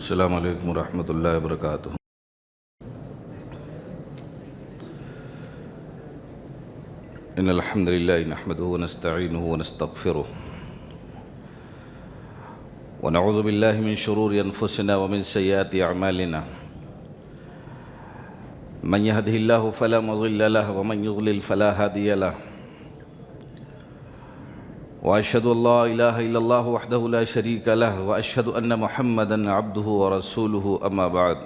السلام علیکم ورحمۃ اللہ وبرکاتہ۔ ان الحمد للہ نحمده ونستعینه ونستغفره ونعوذ باللہ من شرور انفسنا ومن سیئات اعمالنا من يهده الله فلا مضل له ومن يضلل فلا هادي له واشهد ان لا اله الا الله وحده لا شريك له واشهد ان محمدا عبده ورسوله اما بعد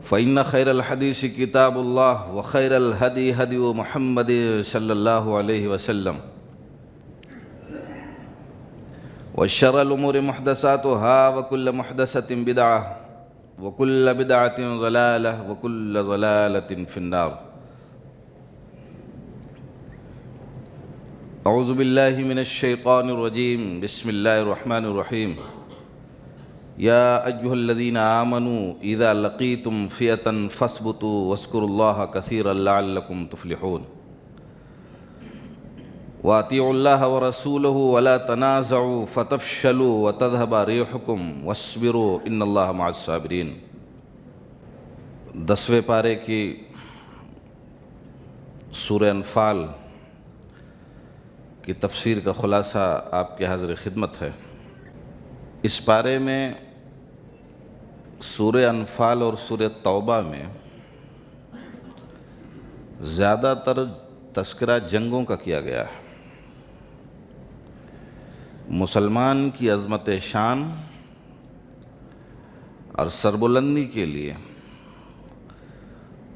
فإن خير الحديث كتاب الله وخير الهدي هدي محمد صلى الله عليه وسلم وشر الأمور محدثاتها وكل محدثة بدعة وكل بدعة ضلالة وكل ضلالة في النار۔ أعوذ بالله من الشيطان الرجيم، بسم الله الرحمن الرحيم۔ يا أيها الذين آمنوا إذا لقيتم فئة فاثبتوا واذكروا الله كثيرا لعلكم تفلحون، وأطيعوا الله ورسوله ولا تنازعوا فتفشلوا وتذهب ريحكم واصبروا إن الله مع الصابرين۔ 10ویں پارے کی سورہ انفال کی تفسیر کا خلاصہ آپ کے حاضر خدمت ہے۔ اس پارے میں سورہ انفال اور سورہ توبہ میں زیادہ تر تذکرہ جنگوں کا کیا گیا ہے۔ مسلمان کی عظمت شان اور سربلندی کے لیے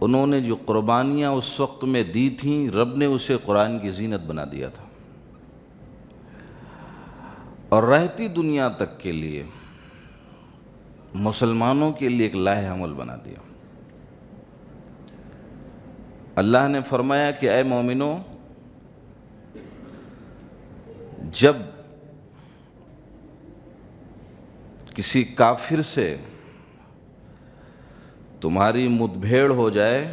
انہوں نے جو قربانیاں اس وقت میں دی تھیں، رب نے اسے قرآن کی زینت بنا دیا تھا، اور رہتی دنیا تک کے لیے مسلمانوں کے لیے ایک لائحہ عمل بنا دیا۔ اللہ نے فرمایا کہ اے مومنو، جب کسی کافر سے تمہاری مدبھیڑ ہو جائے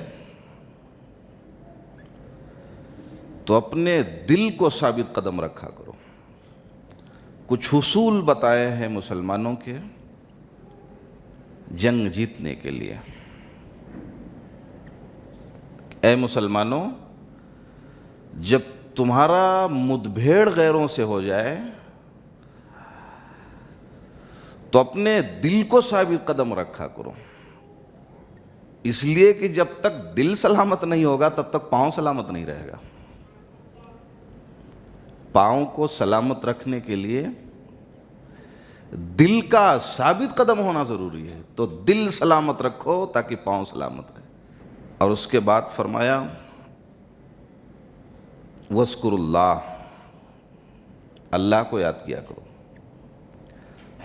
تو اپنے دل کو ثابت قدم رکھا کرو۔ کچھ حصول بتائے ہیں مسلمانوں کے جنگ جیتنے کے لیے۔ اے مسلمانوں، جب تمہارا مدبھیڑ غیروں سے ہو جائے تو اپنے دل کو ثابت قدم رکھا کرو، اس لیے کہ جب تک دل سلامت نہیں ہوگا تب تک پاؤں سلامت نہیں رہے گا۔ پاؤں کو سلامت رکھنے کے لیے دل کا ثابت قدم ہونا ضروری ہے، تو دل سلامت رکھو تاکہ پاؤں سلامت رہے۔ اور اس کے بعد فرمایا وَاذْكُرُوا اللَّهَ، اللہ کو یاد کیا کرو۔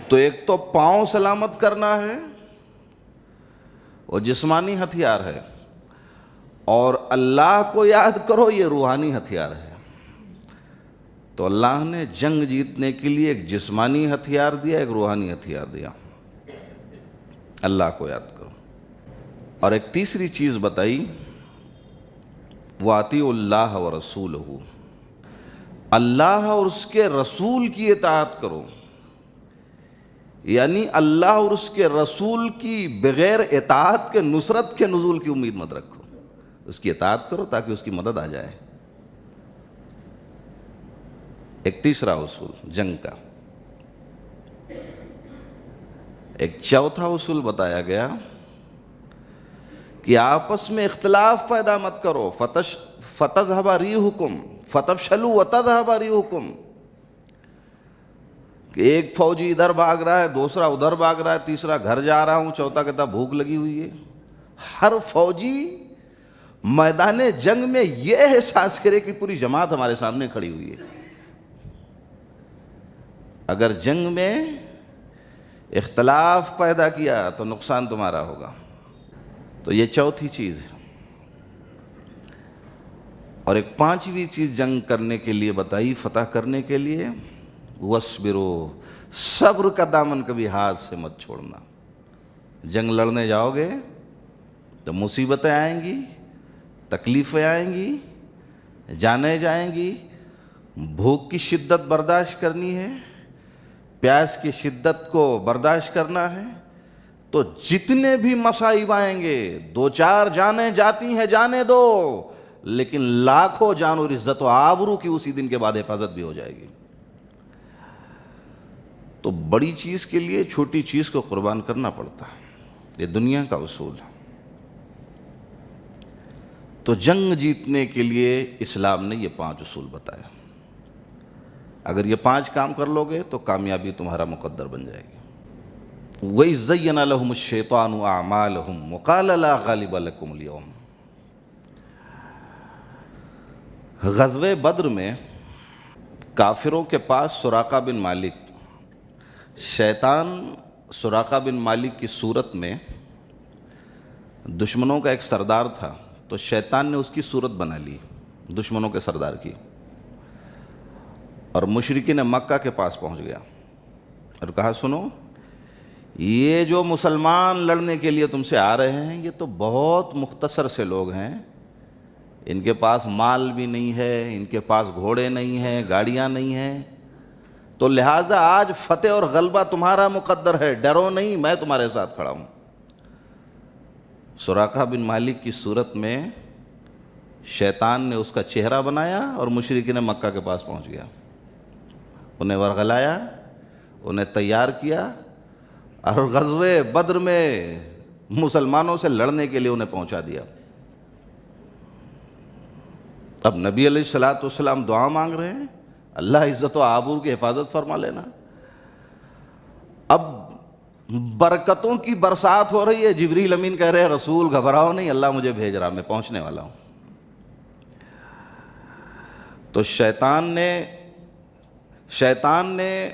تو ایک تو پاؤں سلامت کرنا ہے، وہ جسمانی ہتھیار ہے، اور اللہ کو یاد کرو، یہ روحانی ہتھیار ہے۔ تو اللہ نے جنگ جیتنے کے لیے ایک جسمانی ہتھیار دیا، ایک روحانی ہتھیار دیا، اللہ کو یاد کرو۔ اور ایک تیسری چیز بتائی، وَأَطِيعُوا اللَّهَ وَرَسُولَهُ، اللہ اور اس کے رسول کی اطاعت کرو، یعنی اللہ اور اس کے رسول کی بغیر اطاعت کے نصرت کے نزول کی امید مت رکھو، اس کی اطاعت کرو تاکہ اس کی مدد آ جائے۔ ایک تیسرا اصول جنگ کا۔ ایک چوتھا اصول بتایا گیا کہ آپس میں اختلاف پیدا مت کرو، فَتَذْهَبَ رِيحُكُمْ فَتَفْشَلُوا وَتَذْهَبَ رِيحُكُمْ، کہ ایک فوجی ادھر بھاگ رہا ہے، دوسرا ادھر بھاگ رہا ہے، تیسرا گھر جا رہا ہوں، چوتھا کہتا بھوک لگی ہوئی ہے۔ ہر فوجی میدان جنگ میں یہ احساس کرے کہ پوری جماعت ہمارے سامنے کھڑی ہوئی ہے۔ اگر جنگ میں اختلاف پیدا کیا تو نقصان تمہارا ہوگا۔ تو یہ چوتھی چیز ہے۔ اور ایک پانچویں چیز جنگ کرنے کے لیے بتائی، فتح کرنے کے لیے، وَاصْبِرُوا، صبر کا دامن کبھی ہاتھ سے مت چھوڑنا۔ جنگ لڑنے جاؤ گے تو مصیبتیں آئیں گی، تکلیفیں آئیں گی، جانیں جائیں گی، بھوک کی شدت برداشت کرنی ہے، پیاس کی شدت کو برداشت کرنا ہے تو جتنے بھی مصائب آئیں گے، 2-4 جانیں جاتی ہیں جانے دو، لیکن لاکھوں جان اور عزت و آبرو کی اسی دن کے بعد حفاظت بھی ہو جائے گی۔ تو بڑی چیز کے لیے چھوٹی چیز کو قربان کرنا پڑتا ہے، یہ دنیا کا اصول ہے۔ تو جنگ جیتنے کے لیے اسلام نے یہ 5 اصول بتایا، اگر یہ 5 کام کر لو گے تو کامیابی تمہارا مقدر بن جائے گی۔ وَإِذْ زَيَّنَ لَهُمُ الشَّيْطَانُ أَعْمَالَهُمْ وَقَالَ لَا غَالِبَ لَكُمُ الْيَوْمَ۔ غزوہ بدر میں کافروں کے پاس سراقہ بن مالک، شیطان سراقہ بن مالک کی صورت میں دشمنوں کا ایک سردار تھا، تو شیطان نے اس کی صورت بنا لی دشمنوں کے سردار کی، اور مشرکین مکہ کے پاس پہنچ گیا اور کہا سنو، یہ جو مسلمان لڑنے کے لیے تم سے آ رہے ہیں یہ تو بہت مختصر سے لوگ ہیں، ان کے پاس مال بھی نہیں ہے، ان کے پاس گھوڑے نہیں ہیں، گاڑیاں نہیں ہیں، تو لہٰذا آج فتح اور غلبہ تمہارا مقدر ہے، ڈرو نہیں، میں تمہارے ساتھ کھڑا ہوں۔ سراقہ بن مالک کی صورت میں شیطان نے اس کا چہرہ بنایا اور مشرکین مکہ کے پاس پہنچ گیا، انہیں ورغلایا، انہیں تیار کیا، اور غزوہ بدر میں مسلمانوں سے لڑنے کے لیے انہیں پہنچا دیا۔ اب نبی علیہ الصلوۃ والسلام دعا مانگ رہے ہیں، اللہ عزت و آبرو کی حفاظت فرما لینا۔ اب برکتوں کی برسات ہو رہی ہے، جبریل امین کہہ رہے ہیں رسول گھبراؤ نہیں، اللہ مجھے بھیج رہا، میں پہنچنے والا ہوں۔ تو شیطان نے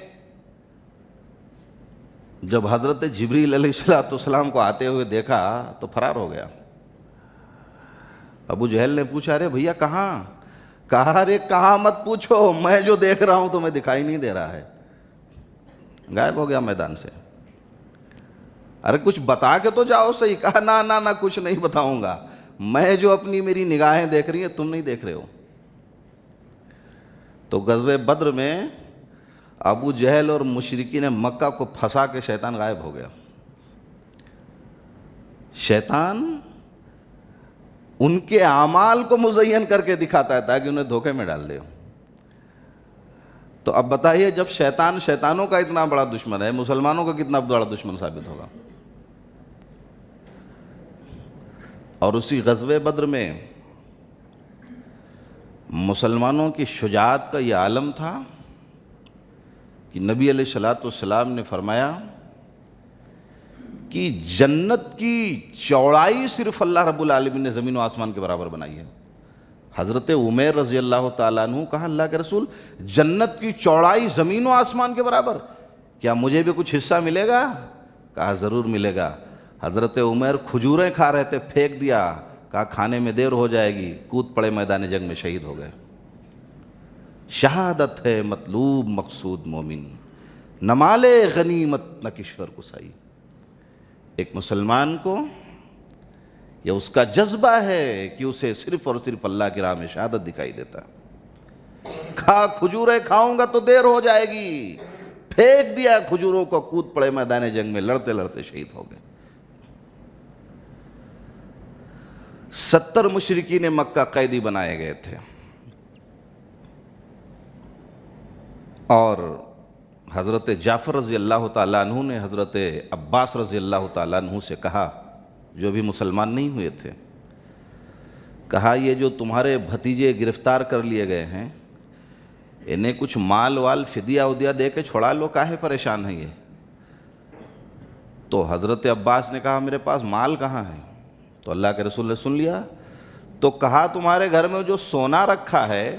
جب حضرت جبریل علیہ الصلوۃ والسلام کو آتے ہوئے دیکھا تو فرار ہو گیا۔ ابو جہل نے پوچھا ارے بھیا کہاں؟ کہا ارے کہاں مت پوچھو، میں جو دیکھ رہا ہوں تمہیں دکھائی نہیں دے رہا ہے، غائب ہو گیا میدان سے۔ ارے کچھ بتا کے تو جاؤ صحیح، کہا نہ کچھ نہیں بتاؤں گا، میں جو میری نگاہیں دیکھ رہی ہیں تم نہیں دیکھ رہے ہو۔ تو غزوہ بدر میں ابو جہل اور مشرکین مکہ کو پھنسا کے شیطان غائب ہو گیا۔ شیطان ان کے اعمال کو مزین کر کے دکھاتا ہے تاکہ انہیں دھوکے میں ڈال دے۔ تو اب بتائیے جب شیطان شیطانوں کا اتنا بڑا دشمن ہے، مسلمانوں کا کتنا بڑا دشمن ثابت ہوگا۔ اور اسی غزوہ بدر میں مسلمانوں کی شجاعت کا یہ عالم تھا کہ نبی علیہ الصلوۃ والسلام نے فرمایا کہ جنت کی چوڑائی صرف اللہ رب العالمین نے زمین و آسمان کے برابر بنائی ہے۔ حضرت عمیر رضی اللہ تعالیٰ عنہ کہا اللہ کے رسول جنت کی چوڑائی زمین و آسمان کے برابر، کیا مجھے بھی کچھ حصہ ملے گا؟ کہا ضرور ملے گا۔ حضرت عمیر کھجوریں کھا رہے تھے، پھینک دیا، کہا کھانے میں دیر ہو جائے گی، کود پڑے میدان جنگ میں شہید ہو گئے۔ شہادت ہے مطلوب مقصود مومن، نہ مال غنیمت نہ کشور کسائی۔ ایک مسلمان کو یہ اس کا جذبہ ہے کہ اسے صرف اور صرف اللہ کی راہ میں شہادت دکھائی دیتا۔ کھا کھجوریں کھاؤں گا تو دیر ہو جائے گی، پھینک دیا کھجوروں کو، کود پڑے میدان جنگ میں، لڑتے لڑتے شہید ہو گئے۔ 70 مشرکین مکہ قیدی بنائے گئے تھے، اور حضرت جعفر رضی اللہ تعالیٰ عنہ نے حضرت عباس رضی اللہ تعالیٰ عنہ سے کہا، جو بھی مسلمان نہیں ہوئے تھے، کہا یہ جو تمہارے بھتیجے گرفتار کر لیے گئے ہیں انہیں کچھ مال وال فدیہ ودیہ دے کے چھوڑا لو، کاہے پریشان ہیں یہ؟ تو حضرت عباس نے کہا میرے پاس مال کہاں ہے؟ تو اللہ کے رسول نے سن لیا، تو کہا تمہارے گھر میں جو سونا رکھا ہے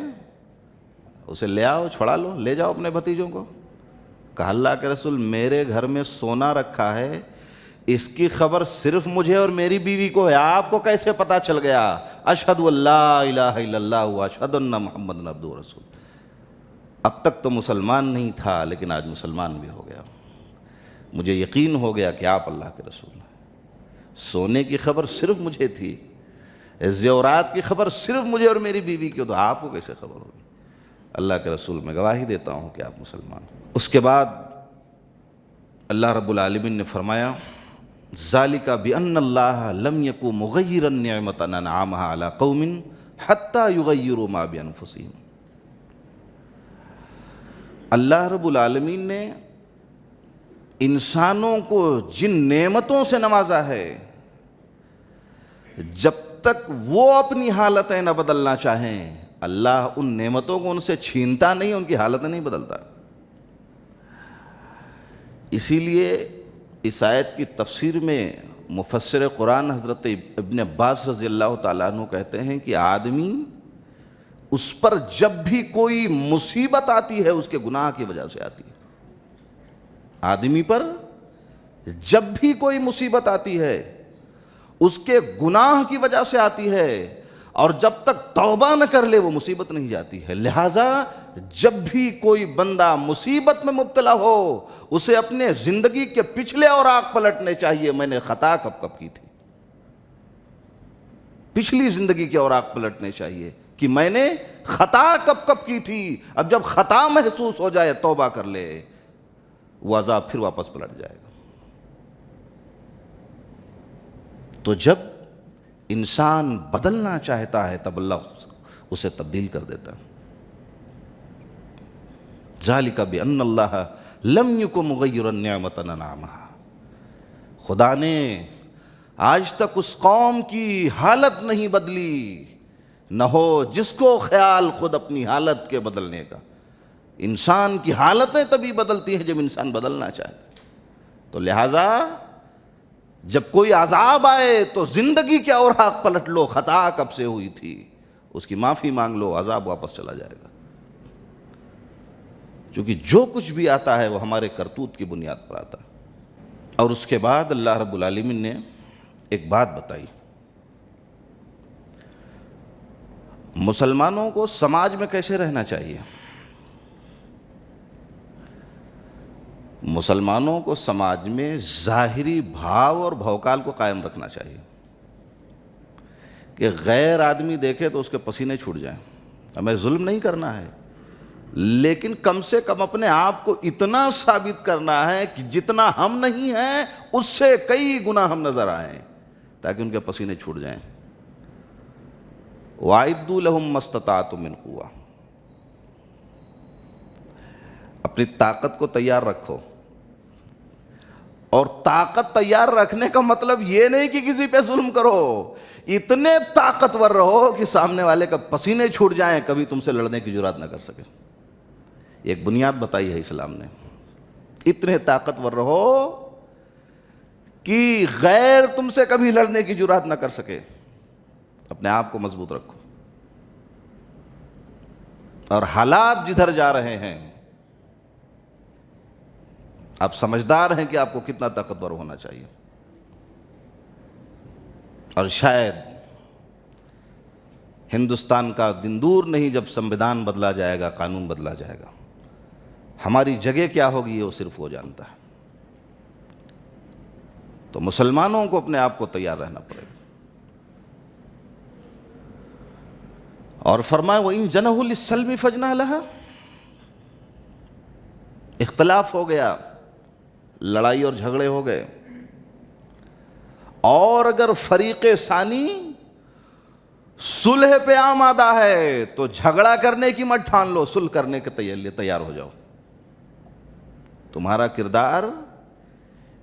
اسے لے آؤ، چھوڑا لو، لے جاؤ اپنے بھتیجوں کو۔ کہا اللہ کے رسول میرے گھر میں سونا رکھا ہے، اس کی خبر صرف مجھے اور میری بیوی کو ہے، آپ کو کیسے پتا چل گیا؟ اشہد ان لا الہ الا اللہ و اشہد ان محمد عبدہ و رسول۔ اب تک تو مسلمان نہیں تھا لیکن آج مسلمان بھی ہو گیا، مجھے یقین ہو گیا کہ آپ اللہ کے رسول ہیں۔ سونے کی خبر صرف مجھے تھی، زیورات کی خبر صرف مجھے اور میری بیوی کی، تو آپ کو کیسے خبر ہوگی؟ اللہ کے رسول میں گواہی دیتا ہوں کہ آپ مسلمان ہیں۔ اس کے بعد اللہ رب العالمین نے فرمایا ذالک بأن اللہ لم یک مغیرا نعمتا انعمها علی قوم حتی یغیروا ما بانفسہم۔ اللہ رب العالمین نے انسانوں کو جن نعمتوں سے نوازا ہے، جب تک وہ اپنی حالتیں نہ بدلنا چاہیں اللہ ان نعمتوں کو ان سے چھینتا نہیں، ان کی حالتیں نہیں بدلتا۔ اسی لیے اس آیت کی تفسیر میں مفسر قرآن حضرت ابن عباس رضی اللہ تعالیٰ عنہ کہتے ہیں کہ آدمی اس پر جب بھی کوئی مصیبت آتی ہے اس کے گناہ کی وجہ سے آتی ہے۔ آدمی پر جب بھی کوئی مصیبت آتی ہے اس کے گناہ کی وجہ سے آتی ہے، اور جب تک توبہ نہ کر لے وہ مصیبت نہیں جاتی ہے۔ لہٰذا جب بھی کوئی بندہ مصیبت میں مبتلا ہو اسے اپنے زندگی کے پچھلے اوراق پلٹنے چاہیے، میں نے خطا کب کب کی تھی، پچھلی زندگی کے اوراق پلٹنے چاہیے کہ میں نے خطا کب کب کی تھی۔ اب جب خطا محسوس ہو جائے توبہ کر لے، وہ عذاب پھر واپس پلٹ جائے گا۔ تو جب انسان بدلنا چاہتا ہے تب اللہ اسے تبدیل کر دیتا ہے۔ ذالک بأن اللہ لم یک مغیرا نعمتا انعمها، خدا نے آج تک اس قوم کی حالت نہیں بدلی، نہ ہو جس کو خیال خود اپنی حالت کے بدلنے کا۔ انسان کی حالتیں تبھی بدلتی ہیں جب انسان بدلنا چاہتا ہے۔ تو لہٰذا جب کوئی عذاب آئے تو زندگی کے اوراق پلٹ لو، خطا کب سے ہوئی تھی اس کی معافی مانگ لو، عذاب واپس چلا جائے گا۔ کیونکہ جو کچھ بھی آتا ہے وہ ہمارے کرتوت کی بنیاد پر آتا ہے۔ اور اس کے بعد اللہ رب العالمین نے ایک بات بتائی، مسلمانوں کو سماج میں کیسے رہنا چاہیے۔ مسلمانوں کو سماج میں ظاہری بھاؤ اور بھوکال کو قائم رکھنا چاہیے کہ غیر آدمی دیکھے تو اس کے پسینے چھوٹ جائیں۔ ہمیں ظلم نہیں کرنا ہے، لیکن کم سے کم اپنے آپ کو اتنا ثابت کرنا ہے کہ جتنا ہم نہیں ہیں اس سے کئی گنا ہم نظر آئیں، تاکہ ان کے پسینے چھوٹ جائیں۔ وَأَعِدُّوا لَهُم مَّا اسْتَطَعْتُم مِّن قُوَّةٍ، اپنی طاقت کو تیار رکھو۔ اور طاقت تیار رکھنے کا مطلب یہ نہیں کہ کسی پہ ظلم کرو، اتنے طاقتور رہو کہ سامنے والے کا پسینے چھوٹ جائیں، کبھی تم سے لڑنے کی جرات نہ کر سکے۔ ایک بنیاد بتائی ہے اسلام نے، اتنے طاقتور رہو کہ غیر تم سے کبھی لڑنے کی جرات نہ کر سکے۔ اپنے آپ کو مضبوط رکھو، اور حالات جدھر جا رہے ہیں آپ سمجھدار ہیں کہ آپ کو کتنا طاقتور ہونا چاہیے۔ اور شاید ہندوستان کا دن دور نہیں جب سمویدھان بدلا جائے گا، قانون بدلا جائے گا، ہماری جگہ کیا ہوگی یہ وہ صرف وہ جانتا ہے۔ تو مسلمانوں کو اپنے آپ کو تیار رہنا پڑے گا۔ اور فرمایا وَإِن جَنَحُوا لِلسَّلْمِ فَاجْنَحْ لَهَا، اختلاف ہو گیا، لڑائی اور جھگڑے ہو گئے، اور اگر فریق ثانی صلح پہ آمادہ ہے تو جھگڑا کرنے کی مت ٹھان لو، صلح کرنے کے لیے تیار ہو جاؤ۔ تمہارا کردار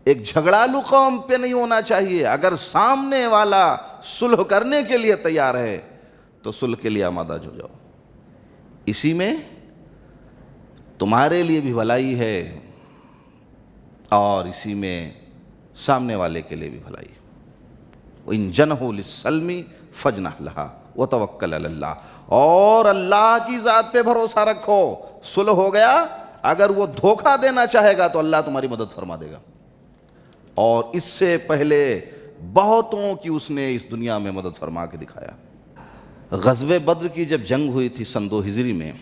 ایک جھگڑالو قوم پہ نہیں ہونا چاہیے۔ اگر سامنے والا صلح کرنے کے لیے تیار ہے تو صلح کے لیے آمادہ ہو جاؤ، اسی میں تمہارے لیے بھی بھلائی ہے اور اسی میں سامنے والے کے لیے بھی بھلائی ہے۔ وَإِن جَنَحُوا لِلسَّلْمِ فَاجْنَحْ لَهَا وَتَوَكَّلْ عَلَى اللَّهِ، اور اللہ کی ذات پہ بھروسہ رکھو۔ صلح ہو گیا، اگر وہ دھوکہ دینا چاہے گا تو اللہ تمہاری مدد فرما دے گا، اور اس سے پہلے بہتوں کی اس نے اس دنیا میں مدد فرما کے دکھایا۔ غزوہ بدر کی جب جنگ ہوئی تھی سن 2 ہجری میں،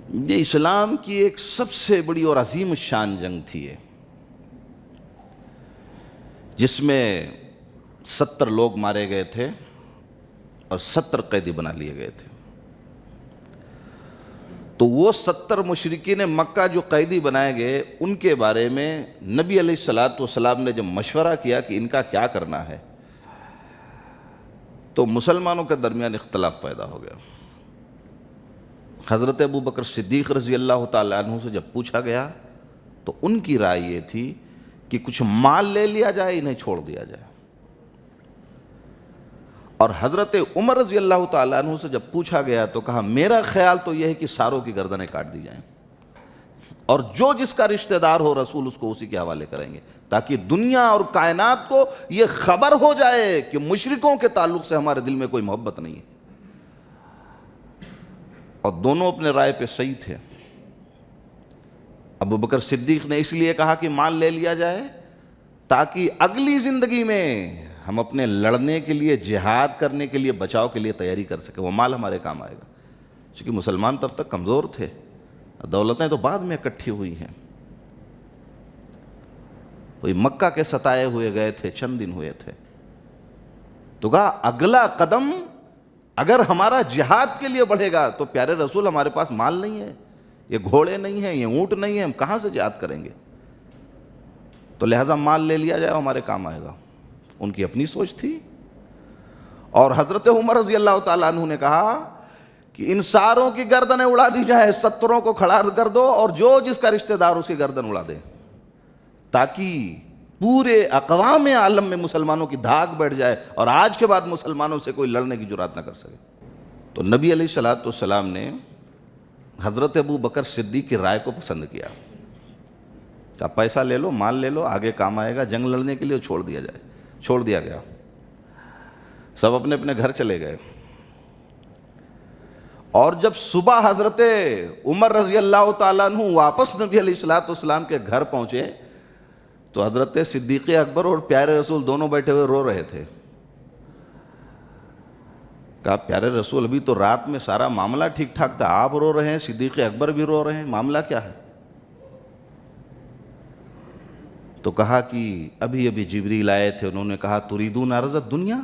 یہ اسلام کی ایک سب سے بڑی اور عظیم شان جنگ تھی یہ، جس میں 70 لوگ مارے گئے تھے اور 70 قیدی بنا لیے گئے تھے۔ تو وہ 70 مشرکین مکہ جو قیدی بنائے گئے، ان کے بارے میں نبی علیہ الصلوۃ والسلام نے جب مشورہ کیا کہ ان کا کیا کرنا ہے، تو مسلمانوں کے درمیان اختلاف پیدا ہو گیا۔ حضرت ابو بکر صدیق رضی اللہ تعالیٰ عنہ سے جب پوچھا گیا تو ان کی رائے یہ تھی کہ کچھ مال لے لیا جائے، انہیں چھوڑ دیا جائے۔ اور حضرت عمر رضی اللہ تعالیٰ عنہ سے جب پوچھا گیا تو کہا میرا خیال تو یہ ہے کہ ساروں کی گردنیں کاٹ دی جائیں، اور جو جس کا رشتہ دار ہو رسول اس کو اسی کے حوالے کریں گے، تاکہ دنیا اور کائنات کو یہ خبر ہو جائے کہ مشرکوں کے تعلق سے ہمارے دل میں کوئی محبت نہیں ہے۔ اور دونوں اپنے رائے پہ صحیح تھے۔ ابو بکر صدیق نے اس لیے کہا کہ مال لے لیا جائے تاکہ اگلی زندگی میں ہم اپنے لڑنے کے لیے، جہاد کرنے کے لیے، بچاؤ کے لیے تیاری کر سکیں، وہ مال ہمارے کام آئے گا، کیونکہ مسلمان تب تک کمزور تھے، دولتیں تو بعد میں اکٹھی ہوئی ہیں۔ وہی مکہ کے ستائے ہوئے گئے تھے، چند دن ہوئے تھے، تو کہا اگلا قدم اگر ہمارا جہاد کے لیے بڑھے گا تو پیارے رسول ہمارے پاس مال نہیں ہے، یہ گھوڑے نہیں ہیں، یہ اونٹ نہیں ہیں، ہم کہاں سے جہاد کریں گے، تو لہٰذا مال لے لیا جائے، ہمارے کام آئے گا۔ ان کی اپنی سوچ تھی۔ اور حضرت عمر رضی اللہ تعالیٰ عنہ نے کہا کہ ان ساروں کی گردنیں اڑا دی جائے، 70 کو کھڑا کر دو اور جو جس کا رشتہ دار اس کی گردن اڑا دے، تاکہ پورے اقوام عالم میں مسلمانوں کی دھاک بیٹھ جائے اور آج کے بعد مسلمانوں سے کوئی لڑنے کی جرات نہ کر سکے۔ تو نبی علیہ الصلوۃ والسلام نے حضرت ابو بکر صدیق کی رائے کو پسند کیا، کہا پیسہ لے لو، مال لے لو، آگے کام آئے گا، جنگ لڑنے کے لیے چھوڑ دیا جائے۔ چھوڑ دیا گیا، سب اپنے اپنے گھر چلے گئے۔ اور جب صبح حضرت عمر رضی اللہ تعالیٰ عنہ واپس نبی علیہ الصلوۃ والسلام کے گھر پہنچے تو حضرت صدیق اکبر اور پیارے رسول دونوں بیٹھے ہوئے رو رہے تھے۔ کہا پیارے رسول ابھی تو رات میں سارا معاملہ ٹھیک ٹھاک تھا، آپ رو رہے ہیں، صدیق اکبر بھی رو رہے ہیں، معاملہ کیا ہے؟ تو کہا کہ ابھی ابھی جبریل آئے تھے، انہوں نے کہا تریدون عرض الدنیا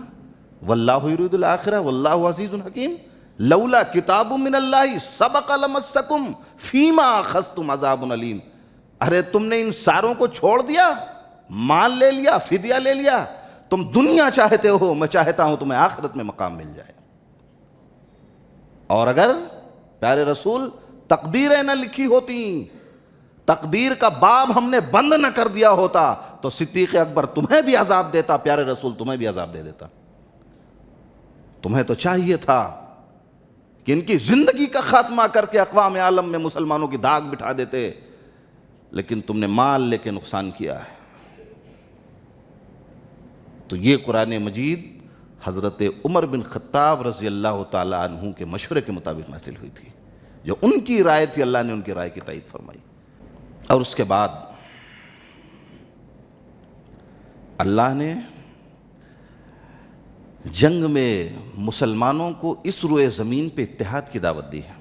واللہ یرید الآخرہ واللہ عزیز حکیم لولا کتاب من اللہ سبق لمسکم فیما اخذتم عذاب علیم۔ ارے تم نے ان ساروں کو چھوڑ دیا، مال لے لیا، فدیہ لے لیا، تم دنیا چاہتے ہو، میں چاہتا ہوں تمہیں آخرت میں مقام مل جائے۔ اور اگر پیارے رسول تقدیریں نہ لکھی ہوتی، تقدیر کا باب ہم نے بند نہ کر دیا ہوتا تو صدیق اکبر تمہیں بھی عذاب دیتا، پیارے رسول تمہیں بھی عذاب دے دیتا۔ تمہیں تو چاہیے تھا کہ ان کی زندگی کا خاتمہ کر کے اقوام عالم میں مسلمانوں کی داغ بٹھا دیتے، لیکن تم نے مال لے کے نقصان کیا ہے۔ تو یہ قرآن مجید حضرت عمر بن خطاب رضی اللہ تعالی عنہ کے مشورے کے مطابق نازل ہوئی تھی، جو ان کی رائے تھی، اللہ نے ان کی رائے کی تائید فرمائی۔ اور اس کے بعد اللہ نے جنگ میں مسلمانوں کو اس روئے زمین پہ اتحاد کی دعوت دی ہے،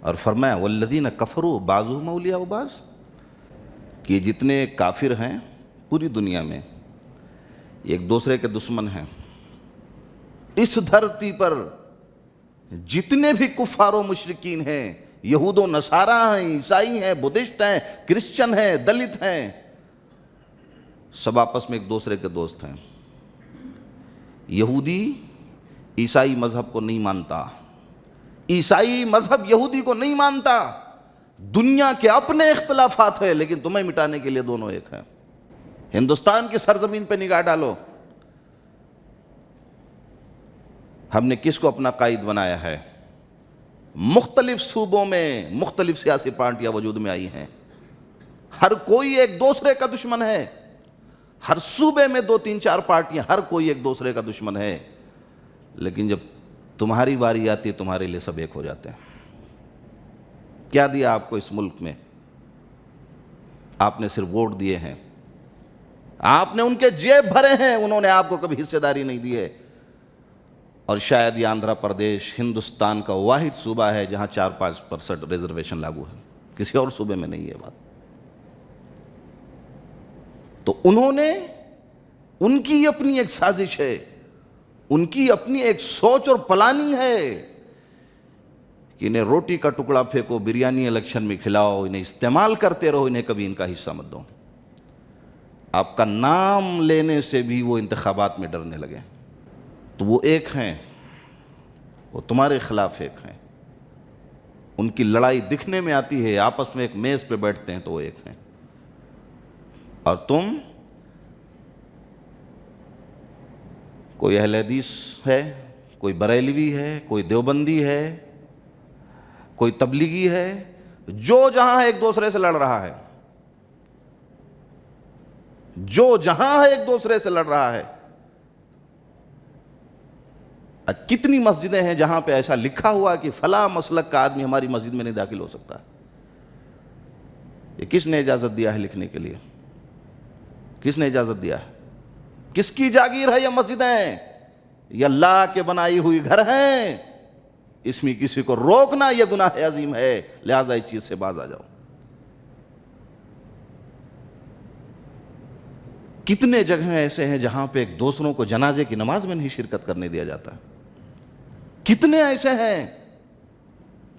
اور فرمایا والذین کفروا بعضهم اولیاء بعض، کہ جتنے کافر ہیں پوری دنیا میں ایک دوسرے کے دشمن ہیں۔ اس دھرتی پر جتنے بھی کفار و مشرکین ہیں، یہود و نصارہ ہیں، عیسائی ہیں، بدھسٹ ہیں، کرسچن ہیں، دلت ہیں، سب آپس میں ایک دوسرے کے دوست ہیں۔ یہودی عیسائی مذہب کو نہیں مانتا، عیسائی مذہب یہودی کو نہیں مانتا، دنیا کے اپنے اختلافات ہیں لیکن تمہیں مٹانے کے لیے دونوں ایک ہیں۔ ہندوستان کی سرزمین پہ نگاہ ڈالو، ہم نے کس کو اپنا قائد بنایا ہے؟ مختلف صوبوں میں مختلف سیاسی پارٹیاں وجود میں آئی ہیں، ہر کوئی ایک دوسرے کا دشمن ہے، ہر صوبے میں 2-3-4 پارٹیاں، ہر کوئی ایک دوسرے کا دشمن ہے، لیکن جب تمہاری باری آتی ہے تمہارے لیے سب ایک ہو جاتے ہیں۔ کیا دیا آپ کو اس ملک میں؟ آپ نے صرف ووٹ دیے ہیں، آپ نے ان کے جیب بھرے ہیں، انہوں نے آپ کو کبھی حصے داری نہیں دی ہے۔ اور شاید یہ آندھرا پردیش ہندوستان کا واحد صوبہ ہے جہاں 4-5% ریزرویشن لاگو ہے، کسی اور صوبے میں نہیں ہے بات۔ تو انہوں نے، ان کی اپنی ایک سازش ہے، ان کی اپنی ایک سوچ اور پلاننگ ہے کہ انہیں روٹی کا ٹکڑا پھینکو، بریانی الیکشن میں کھلاؤ، انہیں استعمال کرتے رہو، انہیں کبھی ان کا حصہ مت دو۔ آپ کا نام لینے سے بھی وہ انتخابات میں ڈرنے لگے۔ تو وہ ایک ہیں، وہ تمہارے خلاف ایک ہیں، ان کی لڑائی دکھنے میں آتی ہے، آپس میں ایک میز پہ بیٹھتے ہیں تو وہ ایک ہیں، اور تم کوئی اہل حدیث ہے، کوئی بریلوی ہے، کوئی دیوبندی ہے، کوئی تبلیغی ہے، جو جہاں ایک دوسرے سے لڑ رہا ہے، جو جہاں ایک دوسرے سے لڑ رہا ہے۔ کتنی مسجدیں ہیں جہاں پہ ایسا لکھا ہوا کہ فلاں مسلک کا آدمی ہماری مسجد میں نہیں داخل ہو سکتا؟ یہ کس نے اجازت دیا ہے لکھنے کے لیے؟ کس نے اجازت دیا ہے؟ کس کی جاگیر ہے یہ مسجدیں؟ یہ اللہ کے بنائی ہوئی گھر ہیں، اس میں کسی کو روکنا یہ گناہ عظیم ہے، لہذا اس چیز سے باز آ جاؤ۔ کتنے جگہیں ایسے ہیں جہاں پہ ایک دوسروں کو جنازے کی نماز میں نہیں شرکت کرنے دیا جاتا؟ کتنے ایسے ہیں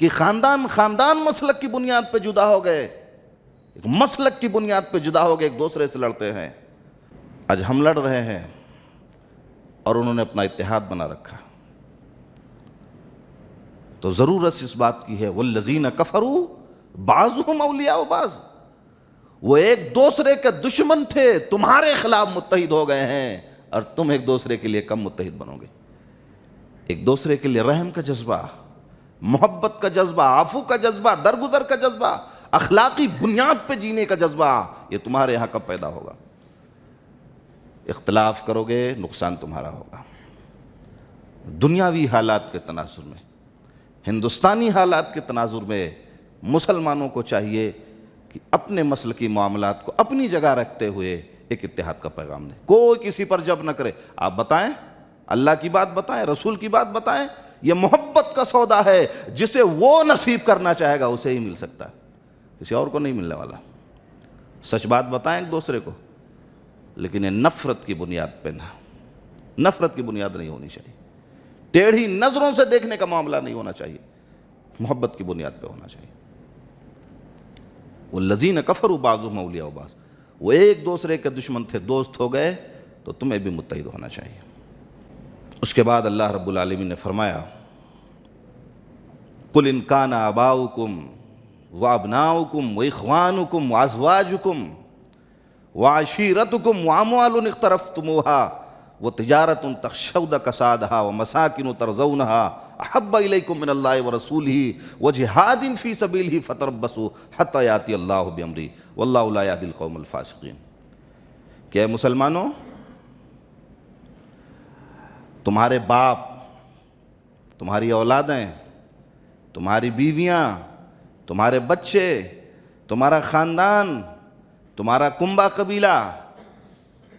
کہ خاندان مسلک کی بنیاد پہ جدا ہو گئے، ایک مسلک کی بنیاد پہ جدا ہو گئے، ایک دوسرے سے لڑتے ہیں۔ آج ہم لڑ رہے ہیں اور انہوں نے اپنا اتحاد بنا رکھا، تو ضرورت اس بات کی ہے والذین کفروا بعضهم اولیاء بعض، وہ ایک دوسرے کے دشمن تھے، تمہارے خلاف متحد ہو گئے ہیں، اور تم ایک دوسرے کے لیے کم متحد بنو گے۔ ایک دوسرے کے لیے رحم کا جذبہ، محبت کا جذبہ، عفو کا جذبہ، درگزر کا جذبہ، اخلاقی بنیاد پہ جینے کا جذبہ، یہ تمہارے یہاں کب پیدا ہوگا؟ اختلاف کرو گے، نقصان تمہارا ہوگا۔ دنیاوی حالات کے تناظر میں، ہندوستانی حالات کے تناظر میں مسلمانوں کو چاہیے کہ اپنے مسلکی معاملات کو اپنی جگہ رکھتے ہوئے ایک اتحاد کا پیغام دیں، کوئی کسی پر جب نہ کرے۔ آپ بتائیں، اللہ کی بات بتائیں، رسول کی بات بتائیں، یہ محبت کا سودا ہے، جسے وہ نصیب کرنا چاہے گا اسے ہی مل سکتا ہے، کسی اور کو نہیں ملنے والا۔ سچ بات بتائیں ایک دوسرے کو، لیکن یہ نفرت کی بنیاد پہ نہ، نفرت کی بنیاد نہیں ہونی چاہیے، ٹیڑھی نظروں سے دیکھنے کا معاملہ نہیں ہونا چاہیے، محبت کی بنیاد پہ ہونا چاہیے۔ والذین کفروا بعضهم اولیاء بعض، وہ ایک دوسرے کے دشمن تھے، دوست ہو گئے، تو تمہیں بھی متحد ہونا چاہیے۔ اس کے بعد اللہ رب العالمین نے فرمایا قل ان کان آباؤکم وابناؤکم واخوانکم وازواجکم وعشیرتکم واموال اقترفتموها وتجارت تخشون کسادها ومساکن ترضونها احب الیکم من اللہ ورسولہ وجہاد فی سبیلہ فتربصوا حتی یاتی اللہ بامرہ واللہ لا یہدی القوم الفاسقین۔ کہ اے مسلمانوں، تمہارے باپ، تمہاری اولادیں، تمہاری بیویاں، تمہارے بچے، تمہارا خاندان، تمہارا کنبہ قبیلہ،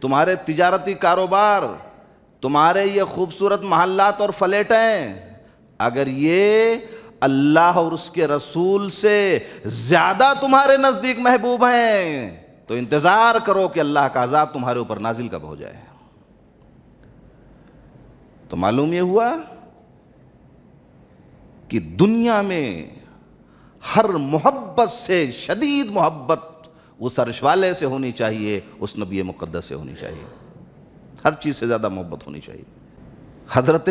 تمہارے تجارتی کاروبار، تمہارے یہ خوبصورت محلات اور فلیٹیں، اگر یہ اللہ اور اس کے رسول سے زیادہ تمہارے نزدیک محبوب ہیں تو انتظار کرو کہ اللہ کا عذاب تمہارے اوپر نازل کب ہو جائے۔ تو معلوم یہ ہوا کہ دنیا میں ہر محبت سے شدید محبت اس عرش والے سے ہونی چاہیے، اس نبی مقدس سے ہونی چاہیے، ہر چیز سے زیادہ محبت ہونی چاہیے۔ حضرت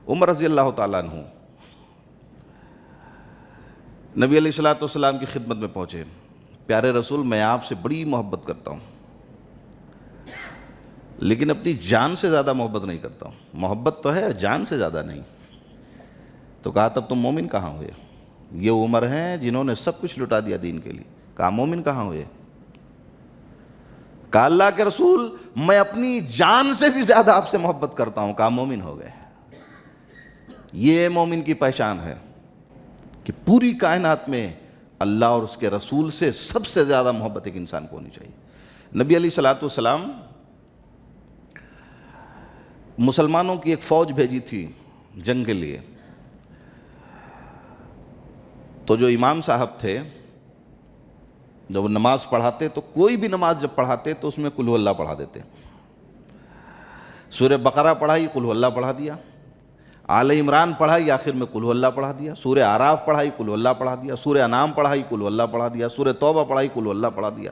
عمر رضی اللہ تعالیٰ عنہ نبی علیہ الصلوۃ والسلام کی خدمت میں پہنچے، پیارے رسول میں آپ سے بڑی محبت کرتا ہوں، لیکن اپنی جان سے زیادہ محبت نہیں کرتا ہوں۔ محبت تو ہے، جان سے زیادہ نہیں۔ تو کہا تب تم مومن کہاں ہوئے؟ یہ عمر ہیں جنہوں نے سب کچھ لٹا دیا دین کے لیے، کہا مومن کہاں ہوئے؟ کہا اللہ کے رسول میں اپنی جان سے بھی زیادہ آپ سے محبت کرتا ہوں، کہا مومن ہو گئے۔ یہ مومن کی پہچان ہے کہ پوری کائنات میں اللہ اور اس کے رسول سے سب سے زیادہ محبت ایک انسان کو ہونی چاہیے۔ نبی علیہ الصلوۃ والسلام مسلمانوں کی ایک فوج بھیجی تھی جنگ کے لیے، تو جو امام صاحب تھے جب وہ نماز پڑھاتے تو کوئی بھی نماز جب پڑھاتے تو اس میں قل هو اللہ پڑھا دیتے۔ سورہ بقرہ پڑھائی، قل هو اللہ پڑھا دیا، آل عمران پڑھائی، آخر میں قل ہو اللہ پڑھا دیا، سورہ اعراف پڑھائی، قل ہو اللہ پڑھا دیا، سورہ انعام پڑھائی، قل ہو اللہ پڑھا دیا، سورہ توبہ پڑھائی، قل ہو اللہ پڑھا دیا۔